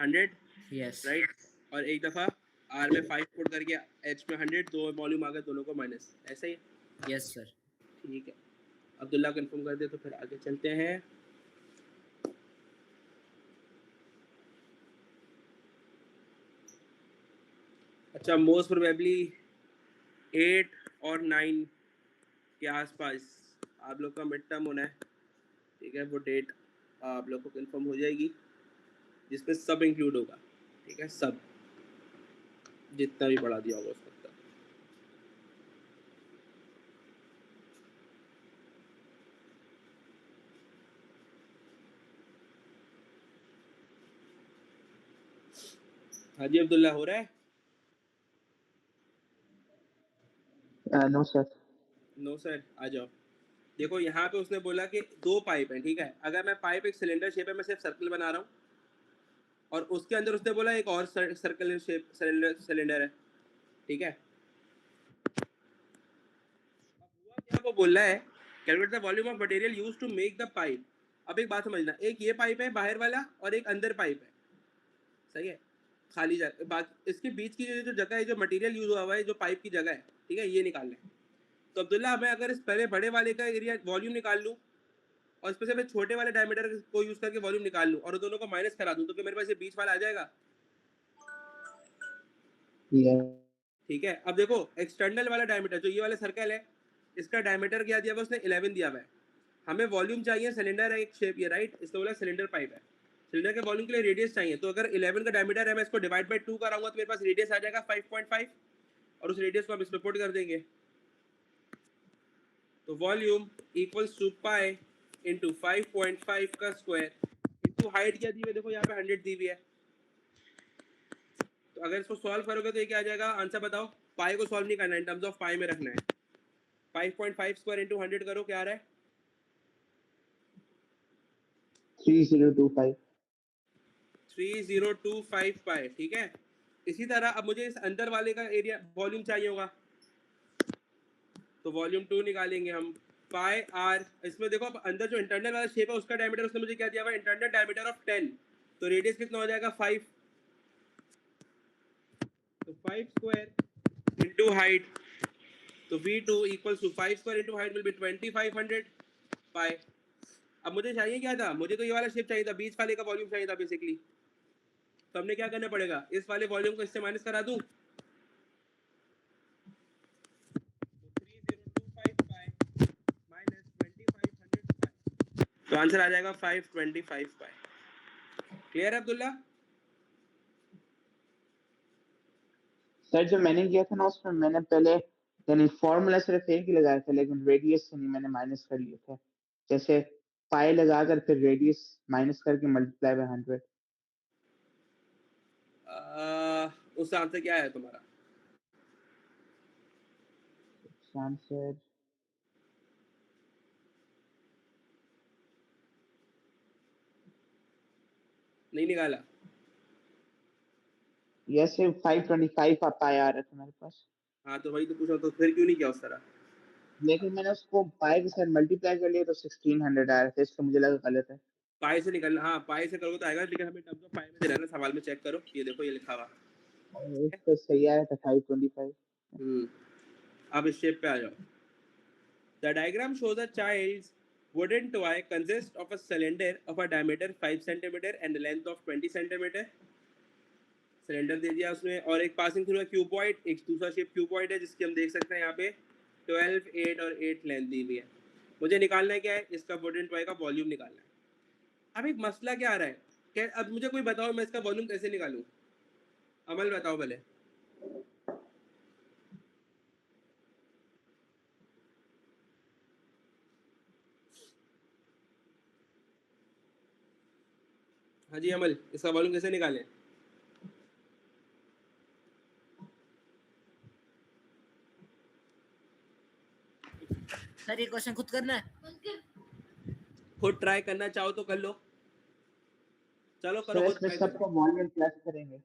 Speaker 1: 100,
Speaker 2: यस
Speaker 1: राइट? और एक दफा आर में 5 फुट करके एच में 100, तो वॉल्यूम आ गया दोनों को माइनस, ऐसा ही।
Speaker 2: Yes sir.
Speaker 1: ठीक है, अब्दुल्ला कंफर्म कर दे तो फिर आगे चलते हैं। अच्छा, मोस्ट प्रोबेबली 8 और 9 के आसपास आप लोग का मिड टर्म होना है, ठीक है? वो डेट आप लोग को कंफर्म हो जाएगी, जिसमें सब इंक्लूड होगा, ठीक है? सब, जितना भी पढ़ा दिया होगा उस वक्त तक। हाजी अब्दुल्ला, हो रहा है?
Speaker 4: No sir.
Speaker 1: नो सर, आ जाओ। देखो यहाँ पे उसने बोला कि दो पाइप हैं, ठीक है? अगर मैं पाइप एक सिलेंडर शेप है, मैं सिर्फ सर्कल बना रहा हूँ, और उसके अंदर उसने बोला एक और सर्कल शेप सिलेंडर है, ठीक है? अब हुआ क्या, वो बोल रहा है calculate the volume of material used to make the pipe. अब एक बात समझना, एक ये पाइप है बाहर वाला और एक अंदर पाइप है, सही है? खाली जगह, बाकी इसके बीच की जो जगह है, जो मटेरियल यूज हुआ है, जो पाइप की जगह है, ठीक है, ये निकालना है। तो अब्दुल्ला, मैं अगर इस पहले बड़े वाले का एरिया वॉल्यूम निकाल लूँ और इस पे से मैं छोटे वाले डायमीटर को यूज करके वॉल्यूम निकाल लूँ और दोनों को माइनस करा दूँ, तो क्या मेरे पास ये बीच वाला आ जाएगा?
Speaker 4: Yes.
Speaker 1: ठीक है, अब देखो एक्सटर्नल वाला डायमीटर, जो ये वाला सर्कल है, इसका डायमीटर क्या दिया हुआ उसने? 11 दिया हुआ है। हमें वॉल्यूम चाहिए, सिलेंडर है एक शेप, ये राइट, इसको बोला सिलेंडर पाइप है। सिलेंडर के वॉल्यूम के लिए रेडियस चाहिए, तो अगर 11 का डायमीटर है, मैं इसको डिवाइड बाई 2 कराऊंगा तो मेरे पास रेडियस आ जाएगा 5.5, और उस रेडियस को हम इसमें पुट कर देंगे। तो volume equals to pi into 5.5 का स्क्वायर इंटू हाइट क्या दी हुई है? देखो यहाँ पे 100 दी हुई है। तो अगर इसको सॉल्व करोगे तो ये क्या आ जाएगा? आंसर बताओ। पाई को सॉल्व नहीं करना है, इन टर्म्स ऑफ पाई में रखना है। 5.5 स्क्वायर इंटू 100 करो, क्या आ रहा है?
Speaker 4: 3025.
Speaker 1: 3025 पाई, ठीक है? इसी तरह अब मुझे इस अंदर वाले का एरिया वॉल्यूम चाहिए होगा, तो वॉल्यूम 2 निकालेंगे हम। पाई आर, इसमें देखो अब अंदर जो इंटरनल वाला शेप है उसका डायमीटर उसने मुझे क्या दिया हुआ है? इंटरनल डायमीटर ऑफ 10, तो रेडियस कितना हो जाएगा? 5। तो 5 स्क्वायर इंटू हाइट, तो V2 equals to 5 square into height will be 2500 pi. अब मुझे चाहिए क्या था? मुझे तो ये वाला शेप चाहिए था, बीच वाले का वॉल्यूम चाहिए था बेसिकली। तो हमने क्या करना पड़ेगा? इस वाले वॉल्यूम को इससे माइनस करा दूं, तो 3025 पाई माइनस 2500 पाई, तो आंसर आ जाएगा 525 पाई। क्लियर है अब्दुल्ला?
Speaker 4: सर जो मैंने किया था ना उसमें मैंने पहले यानी फॉर्मूला सिर्फ एक ही लगाया था, लेकिन रेडियस से नहीं, मैंने माइनस कर लिया था। जैसे पाई लगाकर फिर रेडियस माइनस करके मल्टीप्लाई बाय 100.
Speaker 1: उस आंसर क्या है तुम्हारा?
Speaker 4: आंसर
Speaker 1: नहीं निकाला?
Speaker 4: ये सिर्फ 525 पाई आ रहा था मेरे पास,
Speaker 1: हाँ तो वही तो पूछा, तो फिर क्यों नहीं किया उस तरह?
Speaker 4: लेकिन मैंने उसको पाई के साथ मल्टीप्लाई कर लिया तो 1600 आया था, इसलिए मुझे लगा गलत है।
Speaker 1: पाई से निकलना, हाँ पाई से करोगे तो आएगा, लेकिन हमें टर्म्स ऑफ पाई में दे रहा है ना सवाल में, चेक करो ये देखो ये लिखा हुआ।
Speaker 4: इस पे सही आया था 525।
Speaker 1: अब इस शेप पे आ जाओ। The diagram shows a child's wooden toy consists of a cylinder of a diameter 5 centimeter and a length of 20 centimeter. Cylinder दे दिया उसने, और एक पासिंग थ्रू क्यूबॉइड, एक दूसरा शेप क्यूबॉइड है जिसकी हम देख सकते हैं यहाँ पे 12, 8 और 8 लेंथ दी हुई है। मुझे निकालना है क्या है, इसका वुडन टॉय का वॉल्यूम निकालना है। अब एक मसला क्या आ रहा है कि अब मुझे कोई बताओ मैं इसका वॉल्यूम कैसे निकालूं? अमल बताओ पहले। हाँ जी अमल, इसका वॉल्यूम कैसे निकालें?
Speaker 2: सर ये क्वेश्चन खुद करना है?
Speaker 1: खुद ट्राई करना चाहो तो कर लो, चलो करो
Speaker 4: सर
Speaker 1: खुद
Speaker 4: इसमें
Speaker 1: ट्राई करो।
Speaker 4: सबको वॉल्यूम प्लस करेंगे।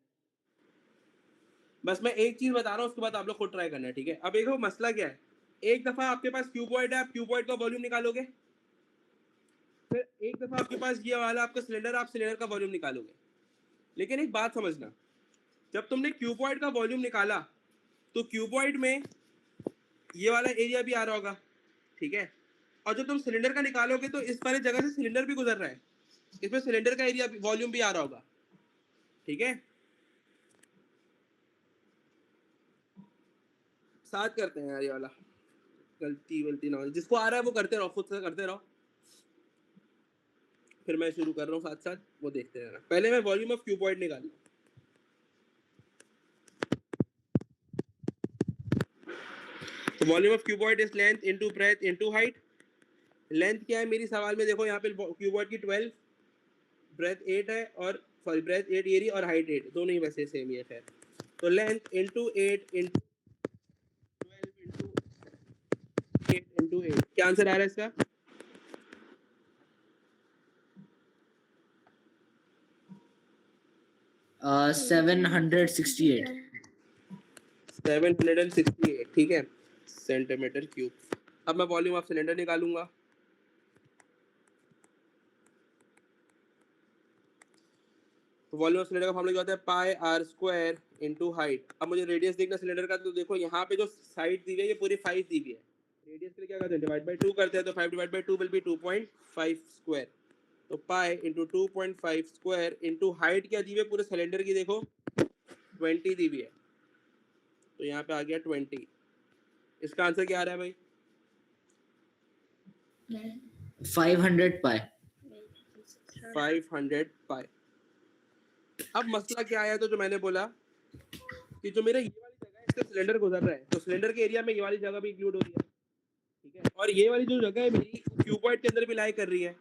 Speaker 1: बस मैं एक चीज बता रहा हूँ, उसके बाद आप लोग खुद ट्राई करना है, ठीक है? अब देखो मसला क्या है, एक दफा आपके पास क्यूबॉइड है, आप क्यूबॉइड का वॉल्यूम निकालोगे, फिर एक दफा आपके पास ये वाला आपका सिलेंडर, आप सिलेंडर का वॉल्यूम निकालोगे। लेकिन एक बात समझना, जब तुमने क्यूबॉइड का वॉल्यूम निकाला तो क्यूबॉइड में ये वाला एरिया भी आ रहा होगा, ठीक है? और जब तुम सिलेंडर का निकालोगे तो इस वाली जगह से सिलेंडर भी गुजर रहा है, इसमें सिलेंडर का एरिया वॉल्यूम भी आ रहा होगा, ठीक है? साथ करते हैं यार, ये वाला गलती ना हो, जिसको आ रहा है वो करते रहो, खुद से करते रहो, फिर मैं शुरू कर रहा हूँ साथ साथ, वो देखते रहना। पहले मैं वॉल्यूम ऑफ क्यूबॉइड निकाल लूं। तो volume of cuboid is length into breadth into height. Length क्या है मेरी सवाल में, देखो यहाँ पे क्यूबॉइड की 12, ब्रेथ 8 है, और सॉरी ब्रेथ 8 ये रही, और हाइट 8, दोनों ही वैसे सेम ही है खैर। तो length into 8 into 12 into 8 into 8, क्या आंसर आ रहा है इसका?
Speaker 2: 768।
Speaker 1: 768, ठीक है, सेंटीमीटर क्यूब। अब मैं वॉल्यूम ऑफ सिलेंडर निकालूंगा। तो वॉल्यूम ऑफ सिलेंडर का फॉर्मूला क्या होता है, पाई आर स्क्वायर इनटू हाइट। अब मुझे रेडियस देखना सिलेंडर का, तो देखो यहाँ पे जो साइड दी हुई है ये पूरी 5 दी हुई है, रेडियस के लिए क्या करते हैं, डिवाइड बाय 2 करते हैं, तो 5 divide by 2 will be 2.5 square. तो pi into 2.5 square into height क्या दी हुई है पूरे सिलेंडर की, देखो 20 दी हुई है, तो यहाँ पे आ गया 20। इसका आंसर क्या आ रहा है भाई?
Speaker 2: 500 पाई।
Speaker 1: 500 पाई। अब मसला क्या आया, तो जो मैंने बोला कि जो मेरा ये वाली जगह है इससे सिलेंडर गुजर रहा है, तो सिलेंडर के एरिया में ये वाली जगह भी इंक्लूड हो रही है, ठीक है? और ये वाली जो जगह है मेरी क्यूबॉइड के अंदर भी लाई कर रही है,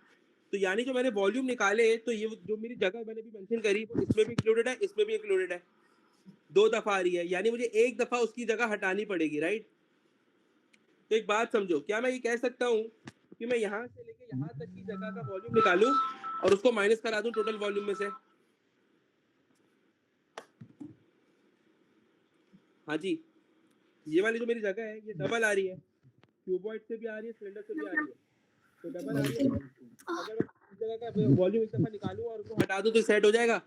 Speaker 1: तो यानी जो मैंने वॉल्यूम निकाले, तो ये जो मेरी जगह मैंने भी मेंशन करी वो इसमें भी इंक्लूडेड है, इसमें भी इंक्लूडेड है, 2 दफा आ रही है, यानी मुझे एक दफा उसकी जगह हटानी पड़ेगी, राइट? तो एक बात समझो, क्या मैं ये कह सकता हूँ कि मैं यहाँ से लेके यहाँ तक की जगह का वॉल्यूम निकालूं और उसको माइनस करा दूं टोटल वॉल्यूम में से? हाँ जी, ये वाली जो मेरी जगह है ये डबल आ रही है, क्यूबॉइड से भी आ रही है, सिलेंडर से भी आ रही है, तो डबल आ रही है। अगर मैं इस जगह का वॉल्यूम एक दफा निकालूं और उसको हटा दूं तो सेट हो जाएगा?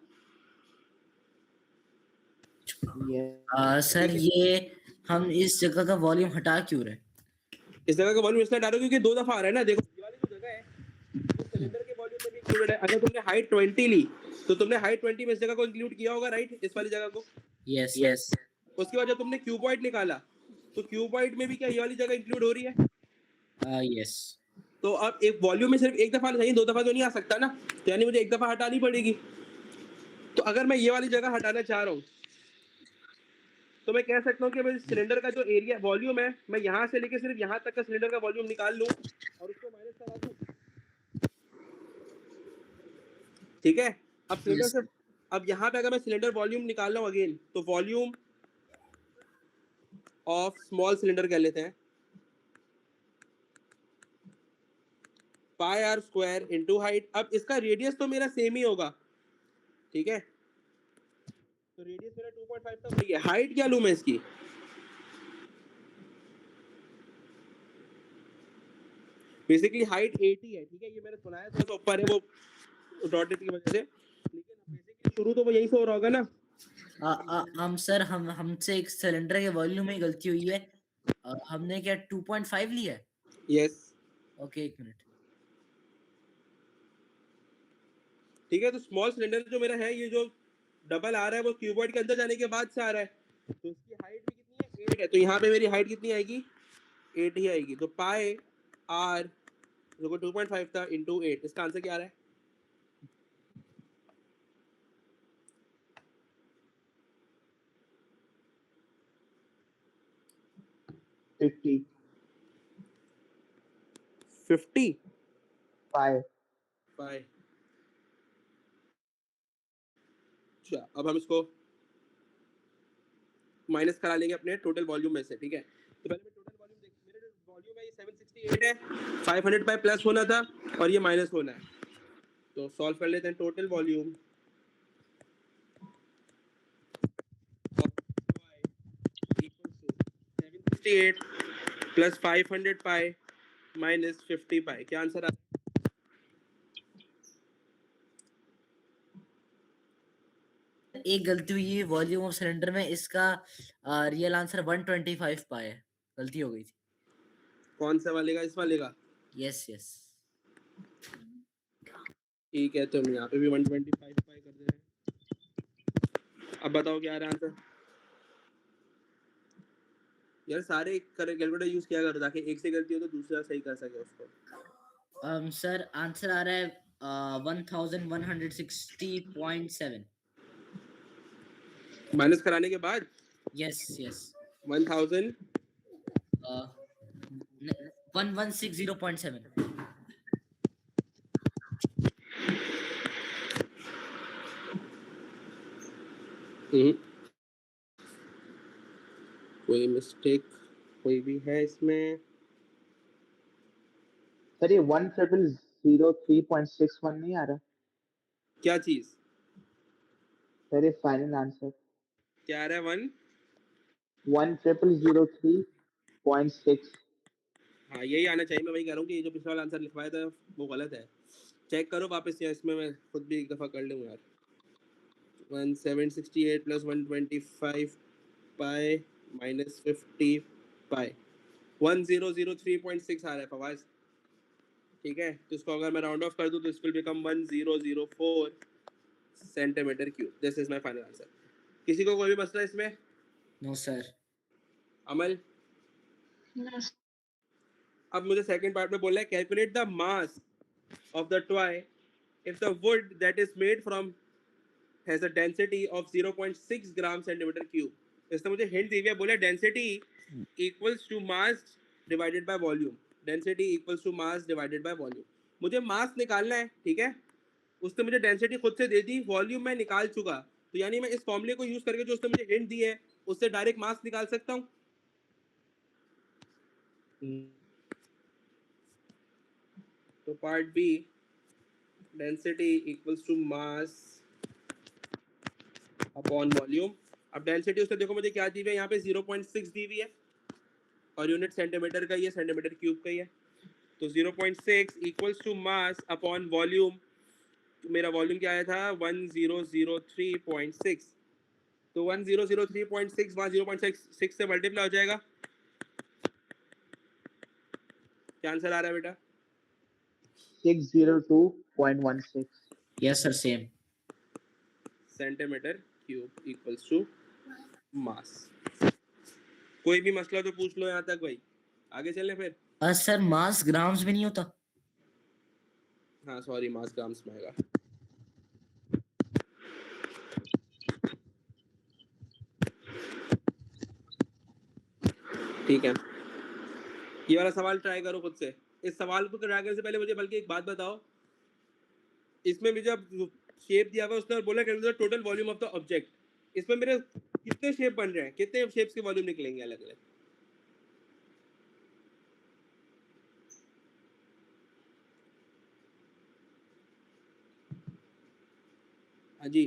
Speaker 2: सर ये हम इस जगह का वॉल्यूम हटा क्यों रहे?
Speaker 1: इस जगह का वॉल्यूम इसलिए हटा रहा हूं क्योंकि 2 दफा आ रहा है ना, देखो ये वाली जो जगह है वो सिलेंडर के वॉल्यूम में भी इंक्लूडेड है। अगर तुमने हाइट 20 ली तो तुमने हाइट 20 में इस जगह को इंक्लूड किया होगा, राइट? इस वाली जगह को।
Speaker 2: Yes yes.
Speaker 1: उसके बाद जब तुमने क्यूबॉइड निकाला तो क्यूबॉइड में भी क्या ये वाली जगह इंक्लूड हो रही है?
Speaker 2: यस।
Speaker 1: तो अब एक वॉल्यूम में सिर्फ एक दफा चाहिए, 2 दफा तो नहीं आ सकता ना, तो यानी मुझे एक दफा हटानी पड़ेगी। तो अगर मैं ये वाली जगह हटाना चाह रहा हूँ तो मैं कह सकता हूँ कि मैं सिलेंडर का जो एरिया वॉल्यूम है, मैं यहाँ से लेके सिर्फ यहाँ तक का सिलेंडर का वॉल्यूम निकाल लूँ और उसको माइनस करा दूँ, ठीक है? अब सिलेंडर से, अब यहाँ पे अगर मैं सिलेंडर वॉल्यूम निकाल रहा हूँ अगेन, तो वॉल्यूम ऑफ स्मॉल सिलेंडर कह लेते हैं, पाई आर स्क्वायर इनटू हाइट। अब इसका रेडियस तो मेरा सेम ही होगा, ठीक है, तो रेडियस मेरा 2.5 था, वही है। हाइट क्या लूं मैं इसकी? बेसिकली हाइट 80 है, ठीक है, ये मैंने सुनाया थोड़ा सा ऊपर है वो डॉटेड की वजह से, लेकिन बेसिकली शुरू तो वो यहीं से हो रहा होगा ना।
Speaker 2: हम सर हमसे एक सिलेंडर के वॉल्यूम में गलती हुई है। हमने क्या 2.5 लिया है?
Speaker 1: यस,
Speaker 2: ओके, एक मिनट।
Speaker 1: ठीक है, तो स्मॉल सिलेंडर जो मेरा है, ये जो डबल आ रहा है वो क्यूबॉइड के अंदर जाने के बाद से आ रहा है, तो इसकी हाइट भी कितनी है? 8 है, तो यहाँ पे मेरी हाइट कितनी आएगी? 8 ही आएगी। तो पाई आर जो को 2.5 था इंटू 8, इसका आंसर क्या आ रहा है?
Speaker 4: 50
Speaker 1: 50
Speaker 4: पाई।
Speaker 1: पाई। अच्छा, अब हम इसको माइनस करा लेंगे अपने टोटल वॉल्यूम में से, ठीक है। तो पहले मैं टोटल वॉल्यूम देख, मेरा जो वॉल्यूम है ये 768 है, 500 पाई प्लस होना था और ये माइनस होना है, तो सॉल्व कर लेते हैं। Total volume 768 plus 500 pi minus 50 पाई, क्या आंसर आता है?
Speaker 2: एक गलती हुई है वॉल्यूम ऑफ सिलेंडर में, इसका रियल आंसर 125 पाए है, गलती हो गई थी।
Speaker 1: कौन सा वाले का? इस वाले का?
Speaker 2: Yes yes.
Speaker 1: ठीक है, तो हम यहाँ पे भी 125 पाई कर दे रहे हैं। अब बताओ क्या आ रहा है आंसर? यार सारे कैलकुलेटर यूज किया करो ताकि एक से गलती हो तो दूसरा सही कर सके उसको।
Speaker 2: सर आंसर आ रहा है 1160.7।
Speaker 1: माइनस कराने के बाद
Speaker 2: यस यस।
Speaker 1: 1000
Speaker 2: 1160.7।
Speaker 1: कोई मिस्टेक कोई भी है इसमें?
Speaker 4: सर ये 10003.61 नहीं आ रहा?
Speaker 1: क्या चीज?
Speaker 4: सर ये फाइनल आंसर
Speaker 1: क्या आ रहा है?
Speaker 4: 10003.6।
Speaker 1: हाँ यही आना चाहिए, मैं वही कह रहा हूँ कि ये जो पिछला वाला आंसर लिखवाया था वो गलत है। चेक करो वापस, या इसमें मैं खुद भी एक दफ़ा कर लूँ यार। 1768 प्लस 125 पाई माइनस 50 पाई 1003.6 आ रहा है फवाज, ठीक है। तो इसको अगर मैं राउंड ऑफ कर दूँ तो इस will become 1004 centimetre cube. This is my final answer. किसी को कोई भी मसला इसमें?
Speaker 2: No sir.
Speaker 1: अमल?
Speaker 3: No,
Speaker 1: अब मुझे सेकंड पार्ट में बोला है calculate the mass of the toy if the wood that is made from has a density of 0.6 gram centimeter cube। इसने मुझे हिंट दी हुई है, बोले density equals to mass divided by volume. Density equals to mass divided by volume. मुझे mass निकालना है, ठीक है। उसने मुझे डेंसिटी खुद से दे दी, वॉल्यूम मैं निकाल चुका, तो यानी मैं इस फॉर्मूले को यूज करके जो उसने मुझे हिंट दी है उससे डायरेक्ट मास निकाल सकता हूँ। तो part B, density equals to mass upon volume. अब डेंसिटी उसने देखो मुझे क्या दी हुई है, यहाँ पे 0.6 दी हुई है और यूनिट सेंटीमीटर का ही है, सेंटीमीटर क्यूब का ही है। तो 0.6 equals to mass upon volume. तो मेरा वॉल्यूम क्या आया था? 1003.6। तो 1003.6 वहाँ 0.6 से मल्टीप्लाई हो जाएगा। क्या आंसर आ रहा है बेटा?
Speaker 4: 602.16।
Speaker 2: Yes sir, same.
Speaker 1: Centimetre cube equals to mass. कोई भी मसला तो पूछ लो यहाँ तक भाई, आगे चलें फिर।
Speaker 2: सर मास ग्राम्स में नहीं होता?
Speaker 1: हाँ सॉरी, मास ग्राम्स में आएगा। ठीक है, ये वाला सवाल ट्राई करो खुद से। इस सवाल को ट्राई करने से पहले मुझे बल्कि एक बात बताओ, इसमें मुझे अब शेप दिया हुआ उसने और बोला calculate total volume of the object. इसमें मेरे कितने शेप बन रहे हैं, कितने शेप्स के वॉल्यूम निकलेंगे अलग अलग? हाँ जी।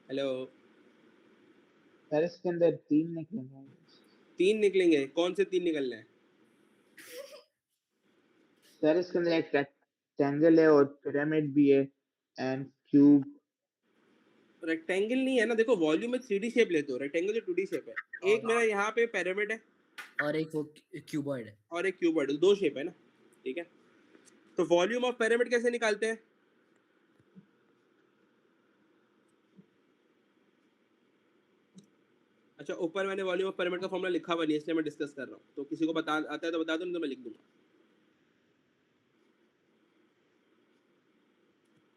Speaker 1: हेलो,
Speaker 4: सर इसके अंदर 3 निकलेंगे।
Speaker 1: 3 निकलेंगे, कौन से 3 निकलने हैं?
Speaker 4: सर इसके अंदर एक रेक्टेंगल है और पिरामिड भी है एंड क्यूब।
Speaker 1: रेक्टेंगल नहीं है ना, देखो वॉल्यूम में 3D शेप लेते हो, रेक्टेंगल जो 2D शेप है। एक मेरा यहाँ पे पिरामिड है
Speaker 2: और एक वो क्यूबॉइड है।
Speaker 1: और एक क्यूबॉइड, 2 शेप है ना, ठीक है। तो वॉल्यूम ऑफ पिरामिड कैसे निकालते हैं? अच्छा, ऊपर मैंने वॉल्यूम ऑफ पिरामिड का फॉर्मूला लिखा हुआ नहीं है, इसलिए मैं डिस्कस कर रहा हूँ। तो किसी को बता आता है तो बता दो, नहीं तो मैं लिख दूंगा।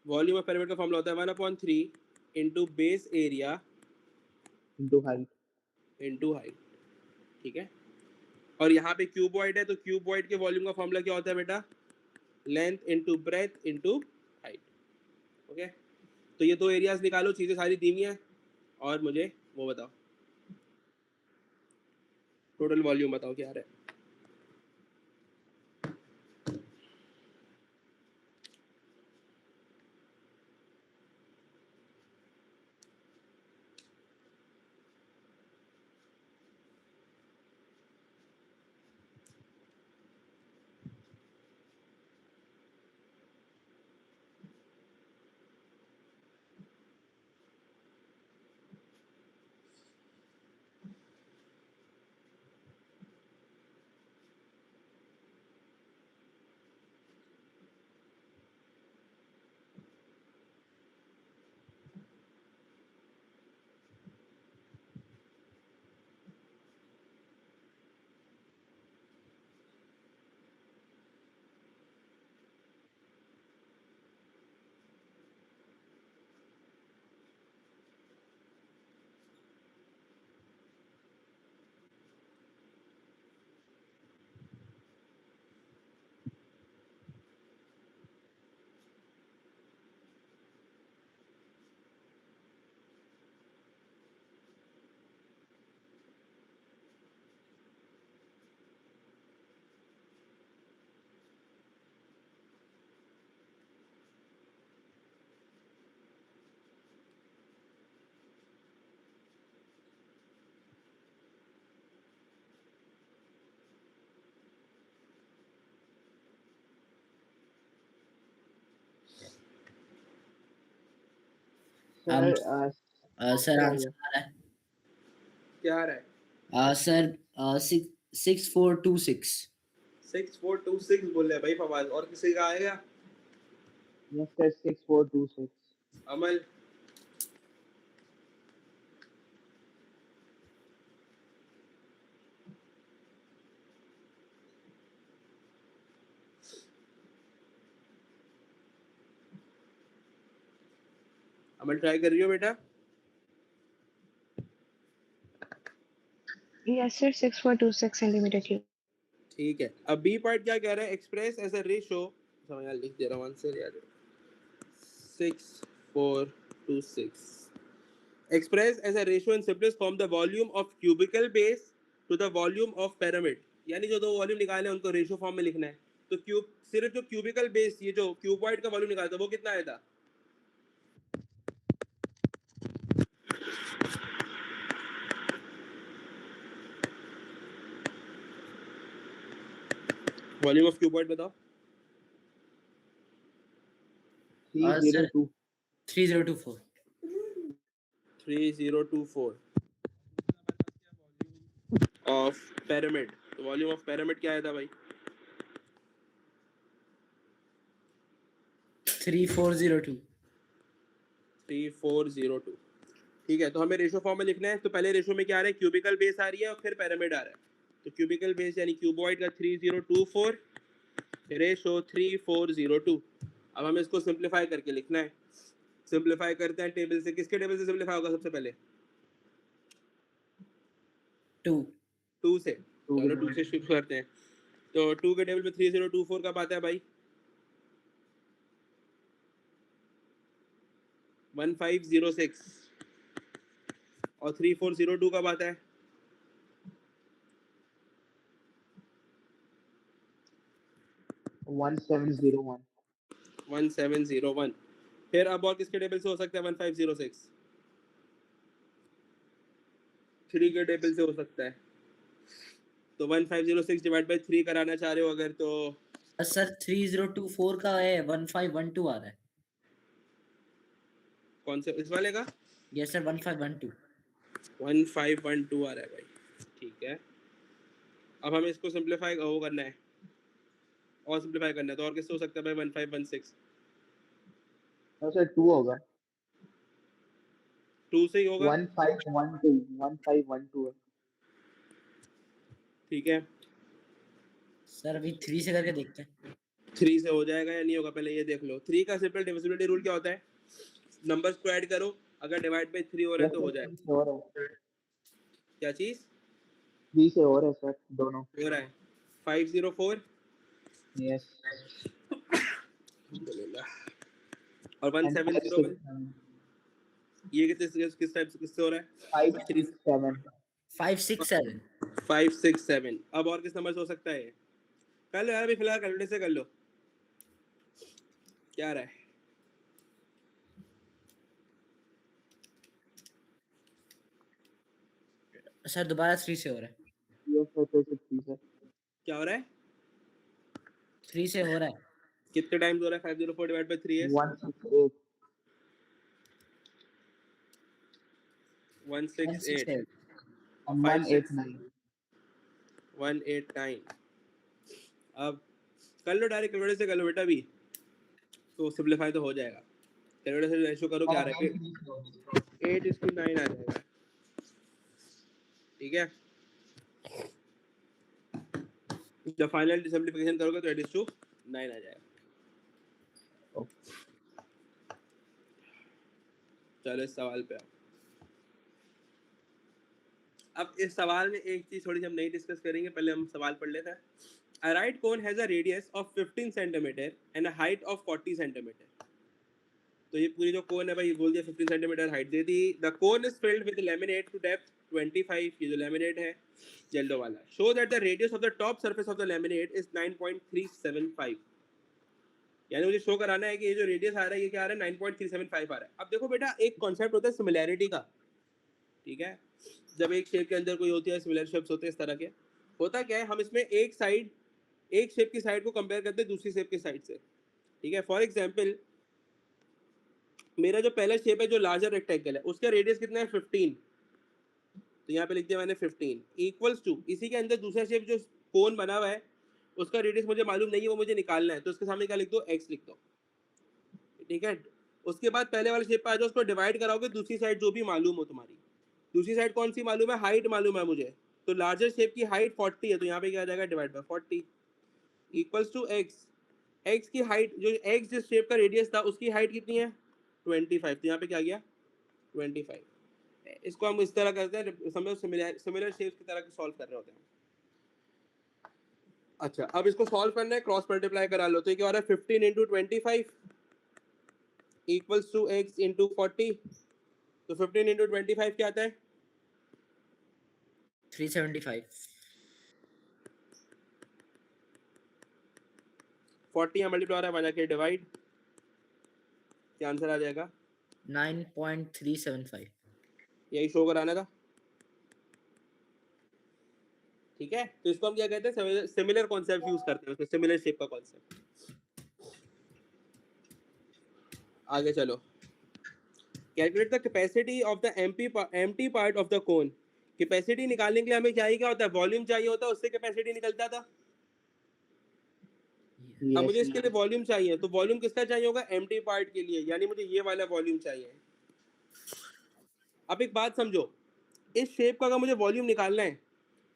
Speaker 1: वॉल्यूम ऑफ पिरामिड का फॉर्मूला होता है 1/3 into base area
Speaker 4: into height.
Speaker 1: Into height, ठीक है। और यहाँ पे क्यूबॉइड है, तो क्यूबॉइड के वॉल्यूम का फॉर्मूला क्या होता है बेटा? Length into breadth into height, okay. तो ये 2 एरियाज निकालो, चीज़ें सारी दी हुई हैं, और मुझे वो बताओ, टोटल वॉल्यूम बताओ क्या आ रहा है।
Speaker 4: सर
Speaker 2: सर
Speaker 4: क्या
Speaker 2: आंसर
Speaker 4: हुआ?
Speaker 2: आ रहा है।
Speaker 1: क्या आ रहा है?
Speaker 2: सर 6426।
Speaker 1: 6426 बोल रहे हैं भाई फवाद, और किसी का आएगा?
Speaker 4: Yes sir 6426।
Speaker 1: अमल, अमल ट्राई कर रही हो बेटा?
Speaker 3: Yes, sir. 6426 centimeter cube.
Speaker 1: ठीक है। अब बी पार्ट क्या कह रहा है? एक्सप्रेस एज अ रेशो, समझ यार लिख दे रहा हूँ आंसर यार, 6426 express as a ratio in simplest form the volume of cubical base to the volume of pyramid, यानी जो 2 वॉल्यूम निकाले हैं उनको रेशियो फॉर्म में लिखना है। तो क्यूब, सिर्फ जो क्यूबिकल बेस, ये जो क्यूबॉइड का वॉल्यूम निकाला था वो कितना आया था? वॉल्यूम ऑफ क्यूबॉइड बताओ।
Speaker 4: 302।
Speaker 2: 3024।
Speaker 1: 3024 ऑफ pyramid, तो वॉल्यूम ऑफ pyramid क्या आया था भाई?
Speaker 2: 3402।
Speaker 1: 3402, ठीक है। तो हमें रेशो फॉर्म में लिखना है, तो पहले रेशो में क्या आ रहा है? क्यूबिकल बेस आ रही है और फिर पिरामिड आ रहा है। तो क्यूबिकल बेस यानी क्यूबॉइड का 3024 रेशो 3402। अब हमें इसको सिंप्लीफाई करके लिखना है। सिंप्लीफाई करते हैं टेबल से, किसके टेबल से सिंप्लीफाई होगा सबसे पहले?
Speaker 2: 2।
Speaker 1: 2 से, चलो 2 से शिफ्ट करते हैं। तो 2 के टेबल में 3024 कब आता है भाई? 1506। और 3402 कब आता है?
Speaker 4: 1701।
Speaker 1: 1701। फिर अब और किसके टेबल से हो सकता है 1506? 3 के टेबल से हो सकता है। तो 1506 डिवाइड बाय 3 कराना चाह रहे हो अगर तो
Speaker 2: सर 3024 का है 1512 आ रहा है।
Speaker 1: कौन से इस वाले का?
Speaker 2: Yes sir 1512।
Speaker 1: 1512 आ रहा है भाई, ठीक है। अब हमें इसको सिंपलीफाई वो करना है और सिंपलीफाई करना है, तो और किससे हो सकता है भाई? 1516
Speaker 4: सर 2 होगा।
Speaker 1: 2 से ही होगा,
Speaker 4: 1512 है।
Speaker 1: ठीक है।
Speaker 2: सर अभी 3 से करके देखते हैं।
Speaker 1: 3 से हो जाएगा या नहीं होगा पहले ये देख लो। 3 का सिंपल डिविजिबिलिटी रूल क्या होता है? नंबर्स को ऐड करो, अगर डिवाइड बाय 3 हो रहा है
Speaker 4: यस
Speaker 1: तो हो
Speaker 4: सर,
Speaker 1: जाए।
Speaker 4: 3 से हो रहा है।
Speaker 1: क्या चीज
Speaker 4: 3 से हो रहा है सर दोनों।
Speaker 1: हो रहा है? 504
Speaker 4: यस
Speaker 1: और
Speaker 4: एंड
Speaker 1: 1701 ये किस टाइप से किससे हो रहा है?
Speaker 4: 567
Speaker 2: 567।
Speaker 1: 567। अब और किस नंबर से हो सकता है? कर लो यार अभी फिलहाल कैलकुलेटर से कर लो, क्या आ रहा है?
Speaker 2: सर दोबारा 3 से हो रहा है।
Speaker 4: यस सर, फिर से 3 से।
Speaker 1: क्या हो रहा है?
Speaker 2: 3 से हो रहा है।
Speaker 1: कितने टाइम्स हो रहा है 504 डिवाइड बाय 3s?
Speaker 4: 168
Speaker 1: 168
Speaker 2: 167।
Speaker 4: and
Speaker 1: 56
Speaker 4: 189।
Speaker 1: 189। अब कर लो डायरेक्ट कैलकुलेटर से कर लो बेटा, भी तो सिंपलीफाई तो हो जाएगा। कैलकुलेटर से रेशो करो, क्या आ रहा है? 8:9 आ जाएगा, ठीक है। जब फाइनल सिंपलीफिकेशन करोगे तो 8:9 आ जाएगा। चलो इस सवाल पे आओ। अब इस सवाल में एक चीज थोड़ी सी हम नहीं डिस्कस करेंगे, पहले हम सवाल पढ़ लेते हैं। A right cone has a radius of 15 centimeter and a height of 40 centimeter. तो ये पूरी जो कोन है भाई, ये बोल दिया 15 सेंटीमीटर हाइट दे दी। The cone is filled with laminate to depth 25, ये जो लैमिनेट है येलो वाला। Show that the radius of the top surface of the laminate is 9.375। यानी मुझे शो कराना है कि ये जो रेडियस आ रहा है ये क्या आ रहा है? 9.375 आ रहा है। अब देखो बेटा, एक कॉन्सेप्ट होता है सिमिलैरिटी का, ठीक है। जब एक शेप के अंदर कोई होती है, सिमिलर शेप्स होते हैं इस तरह के, होता क्या है, हम इसमें एक शेप की साइड को कंपेयर करते हैं दूसरी शेप की साइड से, ठीक है। फॉर एग्जांपल मेरा जो पहला शेप है जो लार्जर रेक्टेंगल है, उसका रेडियस कितना है? 15। तो यहाँ पे लिख दिया मैंने 15 इक्वल्स टू, इसी के अंदर दूसरा शेप जो कोन बना हुआ है उसका रेडियस मुझे मालूम नहीं है, वो मुझे निकालना है, तो उसके सामने क्या लिख दो? x लिख दो, ठीक है। उसके बाद पहले वाले शेप पे आ जाओ, उसको डिवाइड कराओगे दूसरी साइड जो भी मालूम हो तुम्हारी। दूसरी साइड कौन सी मालूम है? हाइट मालूम है मुझे, तो लार्जर शेप की हाइट 40 है, तो यहाँ पे क्या आ जाएगा? Divide by 40 equals to x की हाइट, जो x जिस शेप का रेडियस था उसकी हाइट कितनी है? 25, तो यहाँ पे क्या गया? 25। इसको हम इस तरह करते हैं, समझो सिमिलर शेप्स की तरह सॉल्व कर रहे होते हैं। अच्छा, अब इसको सॉल्व करना है, क्रॉस मल्टीप्लाई करा लो, तो ये क्या हो रहा है? 15 into 25 equals to x into 40। तो 15 इंटू 25 क्या आता है?
Speaker 2: 375।
Speaker 1: 40 यहाँ मल्टीप्लाई हो रहा है, बना के डिवाइड, क्या आंसर आ जाएगा?
Speaker 2: 9.375।
Speaker 1: यही शो कराना था, ठीक है। तो इसको हम क्या कहते हैं? सिमिलर कॉन्सेप्ट यूज करते हैं, सिमिलर शेप का कॉन्सेप्ट। आगे चलो, calculate the capacity of the empty part of the cone. Capacity निकालने के लिए हमें चाहिए क्या होता है? वॉल्यूम चाहिए होता है, उससे कैपेसिटी निकलता था। अब मुझे इसके लिए वॉल्यूम चाहिए, तो वॉल्यूम किसका चाहिए होगा? एम्प्टी पार्ट के लिए, यानी मुझे ये वाला वॉल्यूम चाहिए। अब एक बात समझो, इस शेप का अगर मुझे वॉल्यूम निकालना है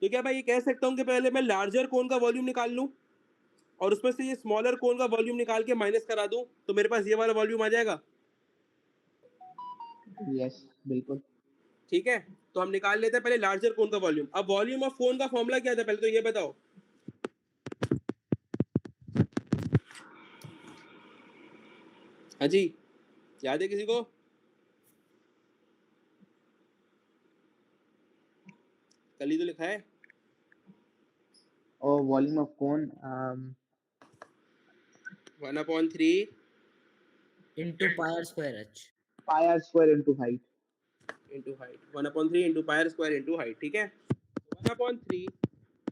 Speaker 1: तो क्या मैं ये कह सकता हूँ कि पहले मैं लार्जर कोन का वॉल्यूम निकाल लूँ और उसमें से ये स्मॉलर कोन का वॉल्यूम निकाल के माइनस करा दूं, तो मेरे पास ये वाला वॉल्यूम आ जाएगा?
Speaker 4: यस बिल्कुल।
Speaker 1: ठीक है, तो हम निकाल लेते हैं पहले लार्जर कोन का वॉल्यूम। अब वॉल्यूम ऑफ कोन का फॉर्मूला क्या था पहले तो ये बताओ। हाँ जी, याद है किसी को? कल ही तो लिखा है।
Speaker 4: और volume of cone
Speaker 1: 1/3
Speaker 2: into pi r square h।
Speaker 4: Pi r square into height.
Speaker 1: Into height, 1/3 into pi square into height, ठीक है। 1/3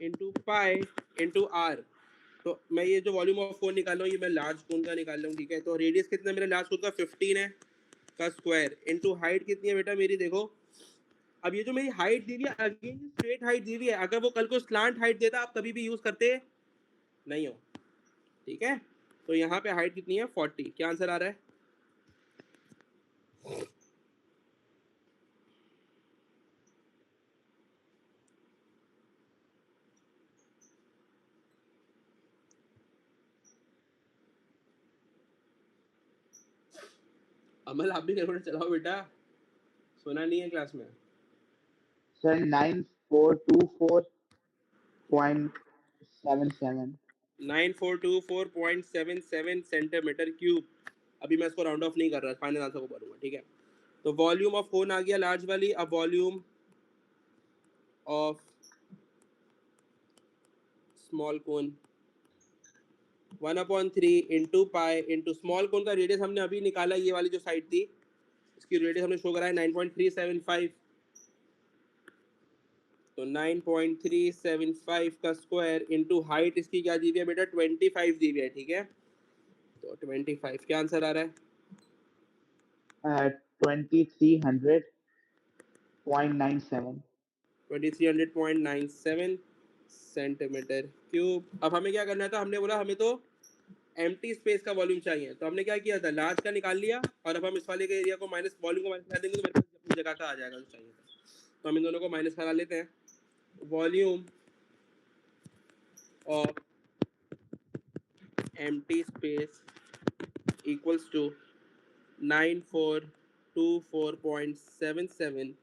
Speaker 1: इंटू पाई इंटू आर, तो मैं ये जो वॉल्यूम ऑफ कोन निकाल रहा हूँ ये मैं लार्ज कोन का निकाल रहा हूँ, ठीक है। तो रेडियस कितना है मेरा लार्ज कोन का, 15 है का स्क्वायर इंटू हाइट कितनी है बेटा मेरी, देखो अब ये जो मेरी हाइट दी हुई है अगेन स्ट्रेट हाइट दी हुई है, अगर वो कल को स्लांट हाइट देता आप कभी भी यूज करते नहीं हो, ठीक है। तो यहाँ पे हाइट कितनी है 40, क्या आंसर आ रहा है? अमल आप भी कैलकुलेटर चलाओ बेटा, सुना नहीं है क्लास में।
Speaker 4: Sir 9424.77
Speaker 1: 9424.77 centimetre cube. अभी मैं इसको राउंड ऑफ नहीं कर रहा, फाइनल आंसर को पढ़ूंगा, ठीक है। तो वॉल्यूम ऑफ कोन आ गया लार्ज वाली, अब volume of small cone 1/3 into pi into small cone का रेडियस हमने अभी निकाला, ये वाली जो साइड थी इसकी रेडियस हमने शो करा है 9.375, तो 9.375 का स्क्वायर इंटू हाइट इसकी क्या दी हुई है बेटा 25 दी हुई है, ठीक है। तो 25 क्या आंसर आ रहा है?
Speaker 4: 2300.97
Speaker 1: 2300.97 सेंटीमीटर क्यूब। अब हमें क्या करना था, हमने बोला हमें तो एम्प्टी स्पेस का वॉल्यूम चाहिए, तो हमने क्या किया था लार्ज का निकाल लिया, और अब हम इस वाले के एरिया को माइनस वॉल्यूम को माइनस कर देंगे तो मेरे पास अपनी जगह का आ जाएगा जो चाहिए था। तो हम इन दोनों को माइनस करा लेते हैं। Volume of empty space equals to 9424.77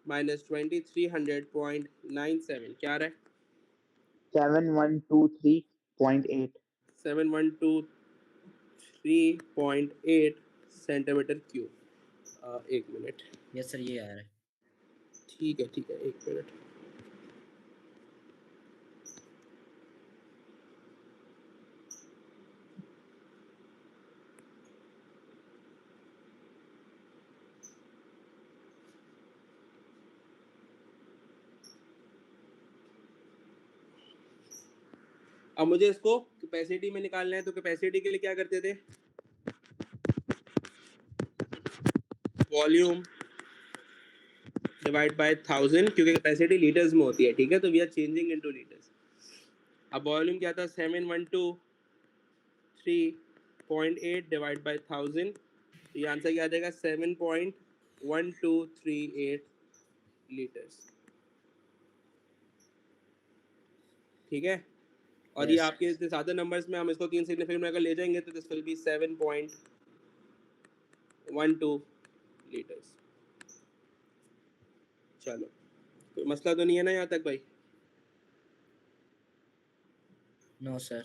Speaker 1: minus 2300.97, क्या आ रहा है?
Speaker 4: 7123.8
Speaker 1: 7123.8 सेंटीमीटर क्यूब। एक मिनट,
Speaker 2: यस सर ये आ रहा है।
Speaker 1: ठीक है ठीक है, एक मिनट। अब मुझे इसको कैपेसिटी में निकालना है, तो कैपेसिटी के लिए क्या करते थे, वॉल्यूम डिवाइड बाय 1000, क्योंकि कैपेसिटी लीटर्स में होती है, ठीक है। तो we are changing into litres. अब वॉल्यूम क्या था 7123.8 डिवाइड बाय 1000, तो ये आंसर क्या आ जाएगा 7.1238 लीटर्स, ठीक है। और ये
Speaker 2: यस
Speaker 1: आपके इतने सादे नंबर्स में हम इसको 3 सिग्निफिकेंट में अगर ले जाएंगे तो दिस विल बी 7.12 लीटर्स। चलो, कोई मसला तो नहीं है ना यहाँ तक भाई?
Speaker 2: No sir.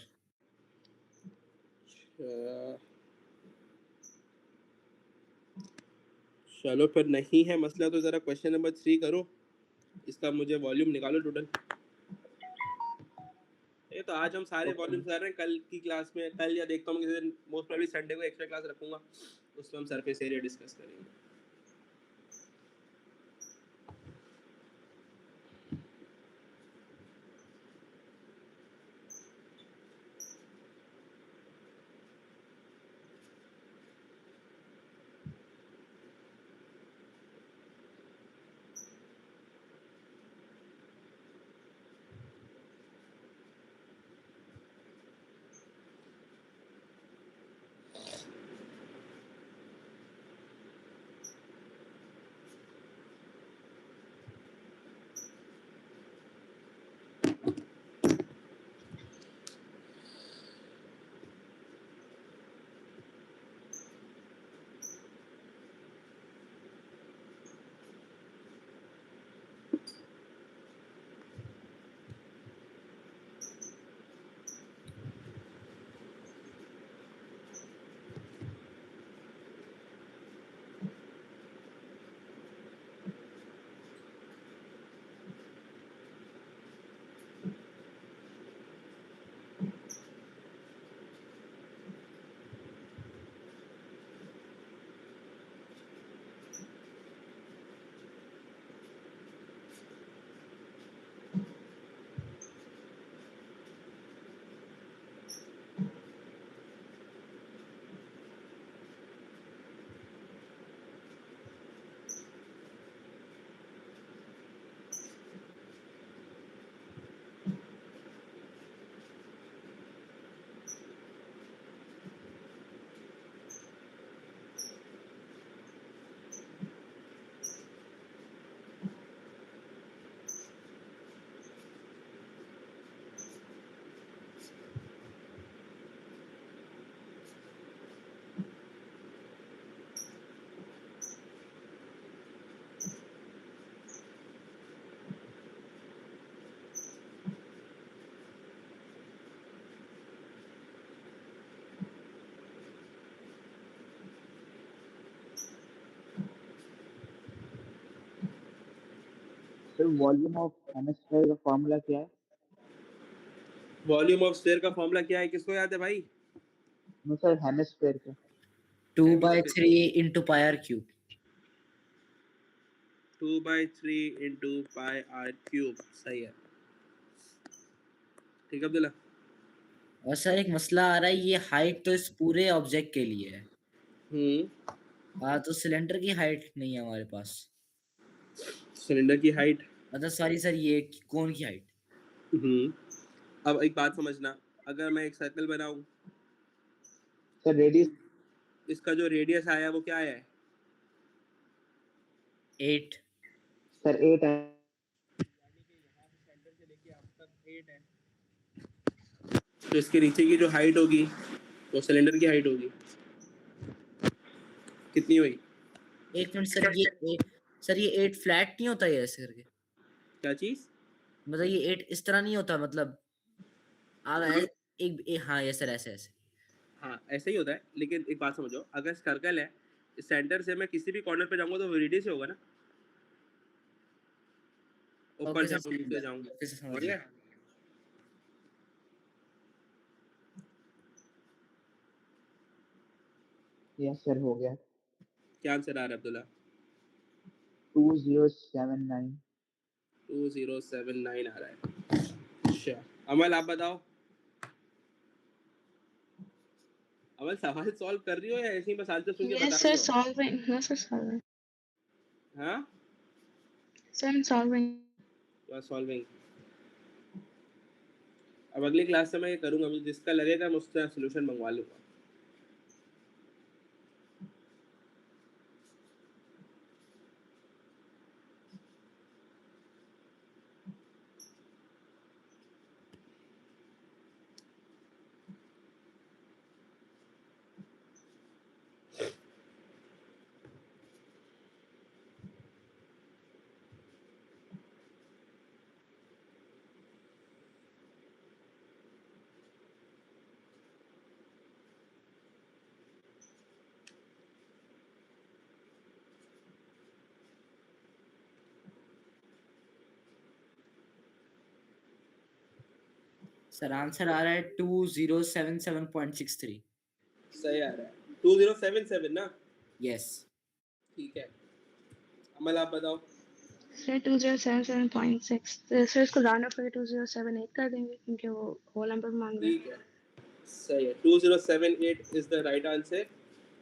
Speaker 1: चलो फिर नहीं है मसला तो ज़रा क्वेश्चन नंबर 3 करो, इसका मुझे वॉल्यूम निकालो टोटल। ये तो आज हम सारे वॉल्यूम्स कर रहे हैं, कल की क्लास में, कल या देखता हूँ किसी दिन, मोस्ट प्रोबेबली संडे को एक्स्ट्रा क्लास रखूंगा, उसमें हम सरफेस एरिया डिस्कस करेंगे।
Speaker 4: सर वॉल्यूम ऑफ हेमिस्फीयर का फार्मूला क्या है?
Speaker 1: वॉल्यूम ऑफ स्फीयर का फॉर्मूला क्या है, किसको याद है भाई?
Speaker 4: नो सर, हेमिस्फीयर का
Speaker 2: 2/3 into pi r cube.
Speaker 1: 2/3 into pi r cube, सही है। ठीक है अब्दुल्ला।
Speaker 2: और सर एक मसला आ रहा है, ये हाइट तो इस पूरे ऑब्जेक्ट के लिए है। तो सिलेंडर की हाइट नहीं है हमारे पास।
Speaker 1: सिलेंडर की हाइट,
Speaker 2: मतलब सॉरी सर, ये कोन की हाइट।
Speaker 1: अब एक बात समझना, अगर मैं एक सर्कल बनाऊं,
Speaker 4: सर रेडियस
Speaker 1: इसका जो रेडियस आया वो क्या है?
Speaker 2: 8।
Speaker 4: सर 8 है।
Speaker 1: यानी कि यहाँ से सेंटर से लेके अब तक 8 है, तो इसके नीचे की जो हाइट होगी वो सिलेंडर की हाइट होगी। कितनी हुई?
Speaker 2: एक मिनट सर, ये 8 फ्लैट नहीं होता ये ऐसे करके?
Speaker 1: क्या चीज?
Speaker 2: मतलब ये 8 इस तरह नहीं होता, मतलब हाँ ये सर ऐसे ऐसे।
Speaker 1: हाँ ऐसे ही होता है, लेकिन एक बात समझो, अगर सर्कल है, सेंटर से मैं किसी भी कॉर्नर पे जाऊंगा तो वो रेडियस ही होगा ना, ऊपर
Speaker 2: ओके सर,
Speaker 1: जाऊँ नीचे जाऊँ।
Speaker 2: ओके सर, समझ
Speaker 1: समझ
Speaker 2: गया।
Speaker 1: गए?
Speaker 4: यस सर, हो गया।
Speaker 1: क्या आंसर आ रहा है अब्दुल्ला?
Speaker 4: 2079।
Speaker 1: 2079 आ रहा है। अच्छा अमल आप बताओ। अमल सवाल सॉल्व कर रही हो या ऐसे ही बस आंसर सुन के बता
Speaker 3: Yes,
Speaker 1: रही
Speaker 3: sir,
Speaker 1: हो?
Speaker 3: solving. No, sir, solving.
Speaker 1: हाँ,
Speaker 3: Sir, I'm solving.
Speaker 1: You are solving. अब अगली क्लास से मैं ये करूंगा, मुझे जिसका लगेगा मैं उसका सोल्यूशन मंगवा लूंगा।
Speaker 2: सर आंसर आ रहा है 2077.63।
Speaker 1: सही आ रहा है 2077 ना?
Speaker 2: यस।
Speaker 1: ठीक है, अमल आप बताओ।
Speaker 3: Sir, 2077.6. Sir, इसको राउंड अप करके 2078 कर देंगे क्योंकि वो होल नंबर मांग रहे हैं।
Speaker 1: ठीक है, सही है, 2078 इज द राइट आंसर।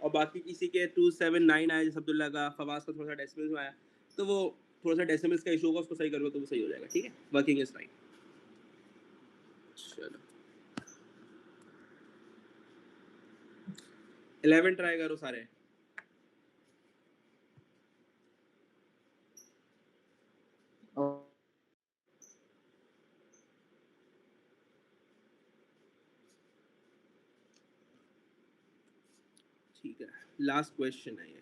Speaker 1: और बाकी किसी के 279 आया, जैसे अब्दुल्ला का, फवाज का थोड़ा सा डेसिमल्स में आया, तो वो थोड़ा सा डेसिमल्स का इशू होगा, उसको सही करोगे तो वो सही हो जाएगा। ठीक है, वर्किंग इज राइट। चलो 11 ट्राई करो सारे। ठीक है, लास्ट क्वेश्चन है ये।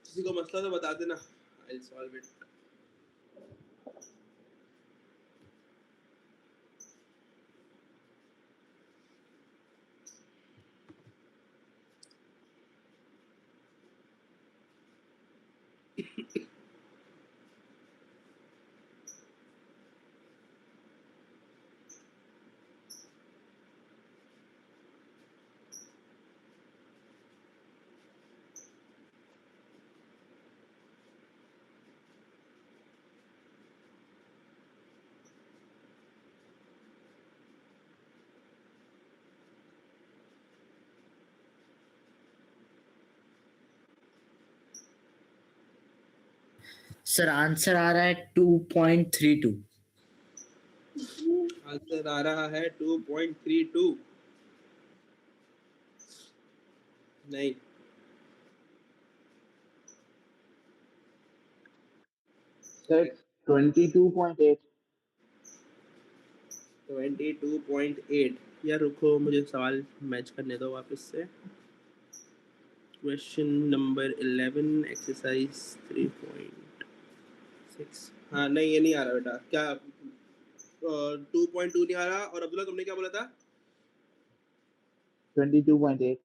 Speaker 1: किसी को मसला तो बता देना, I will solve it.
Speaker 2: Sir answer आ रहा है 2.32।
Speaker 1: आंसर आ रहा है 2.32। नहीं,
Speaker 4: सर 22.8।
Speaker 1: 22.8। यार रुको, मुझे सवाल मैच करने दो वापस से। Question number 11 exercise 3.6। हाँ नहीं, ये नहीं आ रहा बेटा। क्या 2.2 नहीं आ रहा? और अब्दुल्ला तुमने क्या बोला था?
Speaker 4: 22.8।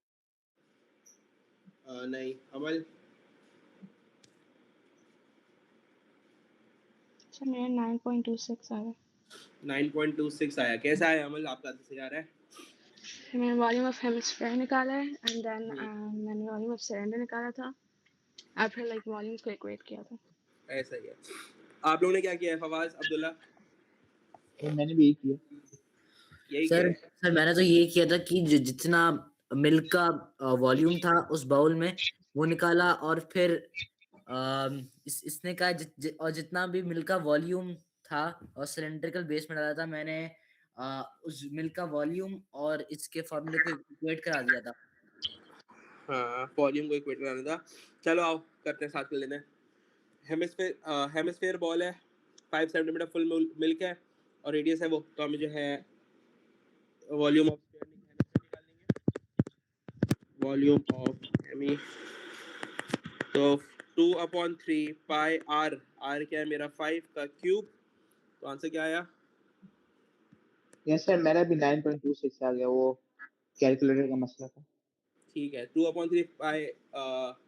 Speaker 1: नहीं। अमल?
Speaker 3: सर मेरा 9.26 आ रहा है।
Speaker 1: 9.26 आया। कैसा आया अमल? आपका तो सही आ रहा है।
Speaker 3: मैंने वॉल्यूम ऑफ हेमिस्फीयर निकाला है एंड देन मैंने वॉल्यूम ऑफ सिलेंडर निकाला था और फिर लाइक वॉल्यूम्स को इक्वेट किया था।
Speaker 1: ऐसा ही है। आप लोगों ने क्या किया है? फवाज, अब्दुल्ला?
Speaker 4: सर मैंने भी यही किया।
Speaker 1: यही किया
Speaker 2: सर
Speaker 1: है?
Speaker 2: सर मैंने तो ये किया था कि जितना मिल्क का वॉल्यूम था उस बाउल में वो निकाला, और फिर इसने कहा और जितना भी मिल्क का वॉल्यूम था और सिलेंड्रिकल बेस में डाला था, मैंने उस मिल्क का वॉल्यूम और इसके फॉर्मूले को इक्वेट करा दिया था।
Speaker 1: हाँ, वॉल्यूम को इक्वेट कराना था। चलो आओ करते हैं, साथ कर लेते हैं। हेमिस्फेयर बॉल है, 5 सेंटीमीटर फुल मिल्क है और रेडियस है वो। तो हमें जो है वॉल्यूम ऑफ निकाल लेंगे। वॉल्यूम ऑफ हेमी, तो 2/3 पाई आर। आर क्या है मेरा? 5 का क्यूब। तो आंसर क्या आया?
Speaker 4: यस सर, मेरा भी 9.26 आ गया, वो कैलकुलेटर का मसला था।
Speaker 1: ठीक है, 2/3 पाई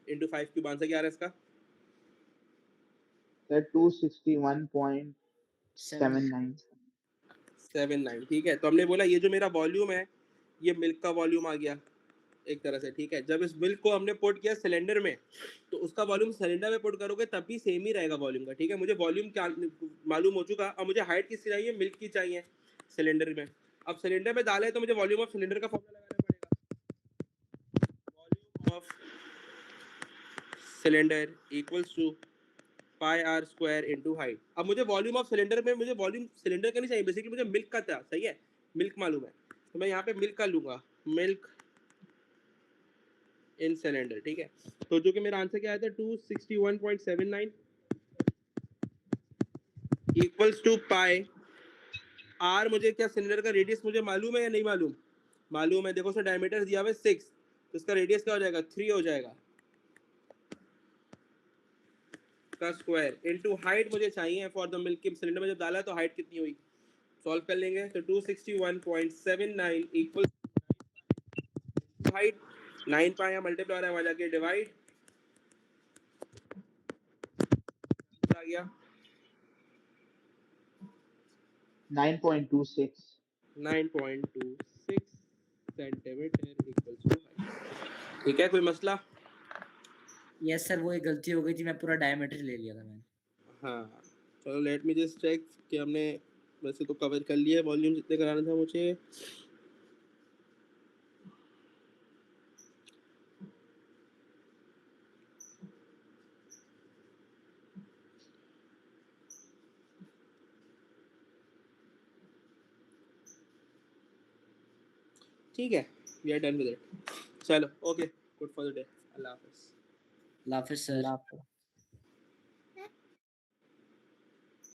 Speaker 1: इंटू 5 क्यूब। आंसर क्या आ रहा है इसका?
Speaker 4: सर 261.79।
Speaker 1: 79। ठीक है, तो हमने बोला ये जो मेरा वॉल्यूम है ये मिल्क का वॉल्यूम आ गया एक तरह से। ठीक है, जब इस मिल्क को हमने पुट किया सिलेंडर में तो उसका वॉल्यूम सिलेंडर में पुट करोगे तब भी सेम ही रहेगा वॉल्यूम का। ठीक है, मुझे वॉल्यूम क्या मालूम हो चुका। अब मुझे हाइट किसकी चाहिए? मिल्क की चाहिए सिलेंडर में। अब सिलेंडर में डाले तो मुझे वॉल्यूम ऑफ सिलेंडर का फॉर्मूला लगाना पड़ेगा। Volume of cylinder equals to pi are square into height. अब मुझे वॉल्यूम ऑफ सिलेंडर में मुझे वॉल्यूम सिलेंडर का नहीं चाहिए, बेसिकली मुझे मिल्क का था। सही है, मिल्क मालूम है तो मैं यहाँ पे मिल्क का लूंगा, मिल्क इन सिलेंडर। ठीक है, तो जो कि मेरा आंसर क्या आया था 261.79 इक्वल्स टू पाई आर। मुझे क्या सिलेंडर का रेडियस मुझे मालूम है या नहीं मालूम? मालूम है। देखो उसका डायमीटर दिया हुआ है 6, तो इसका रेडियस क्या हो जाएगा? 3 हो जाएगा का स्क्वायर इनटू हाइट मुझे चाहिए फॉर द मिल्क। सिलेंडर में जब डाला तो हाइट कितनी हुई? सॉल्व कर लेंगे। तो 261.79 इक्वल हाइट 9 पाया मल्टीप्लाई हो रहा है वहां जाके डिवाइड आ गया
Speaker 4: 9.26।
Speaker 1: 9.26 सेंटीमीटर इक्वल्स टू हाइट। ठीक है, कोई मसला?
Speaker 2: यस सर, वो एक गलती हो गई थी, मैं पूरा डायमीटर ले लिया था मैंने।
Speaker 1: हाँ चलो, लेट मी जस्ट चेक कि हमने वैसे तो कवर कर लिया वॉल्यूम जितने कराना था मुझे। ठीक है, we are done with it. चलो okay, good for the day. अल्लाह हाफिज़।
Speaker 2: अल्लाह हाफिज़ सर।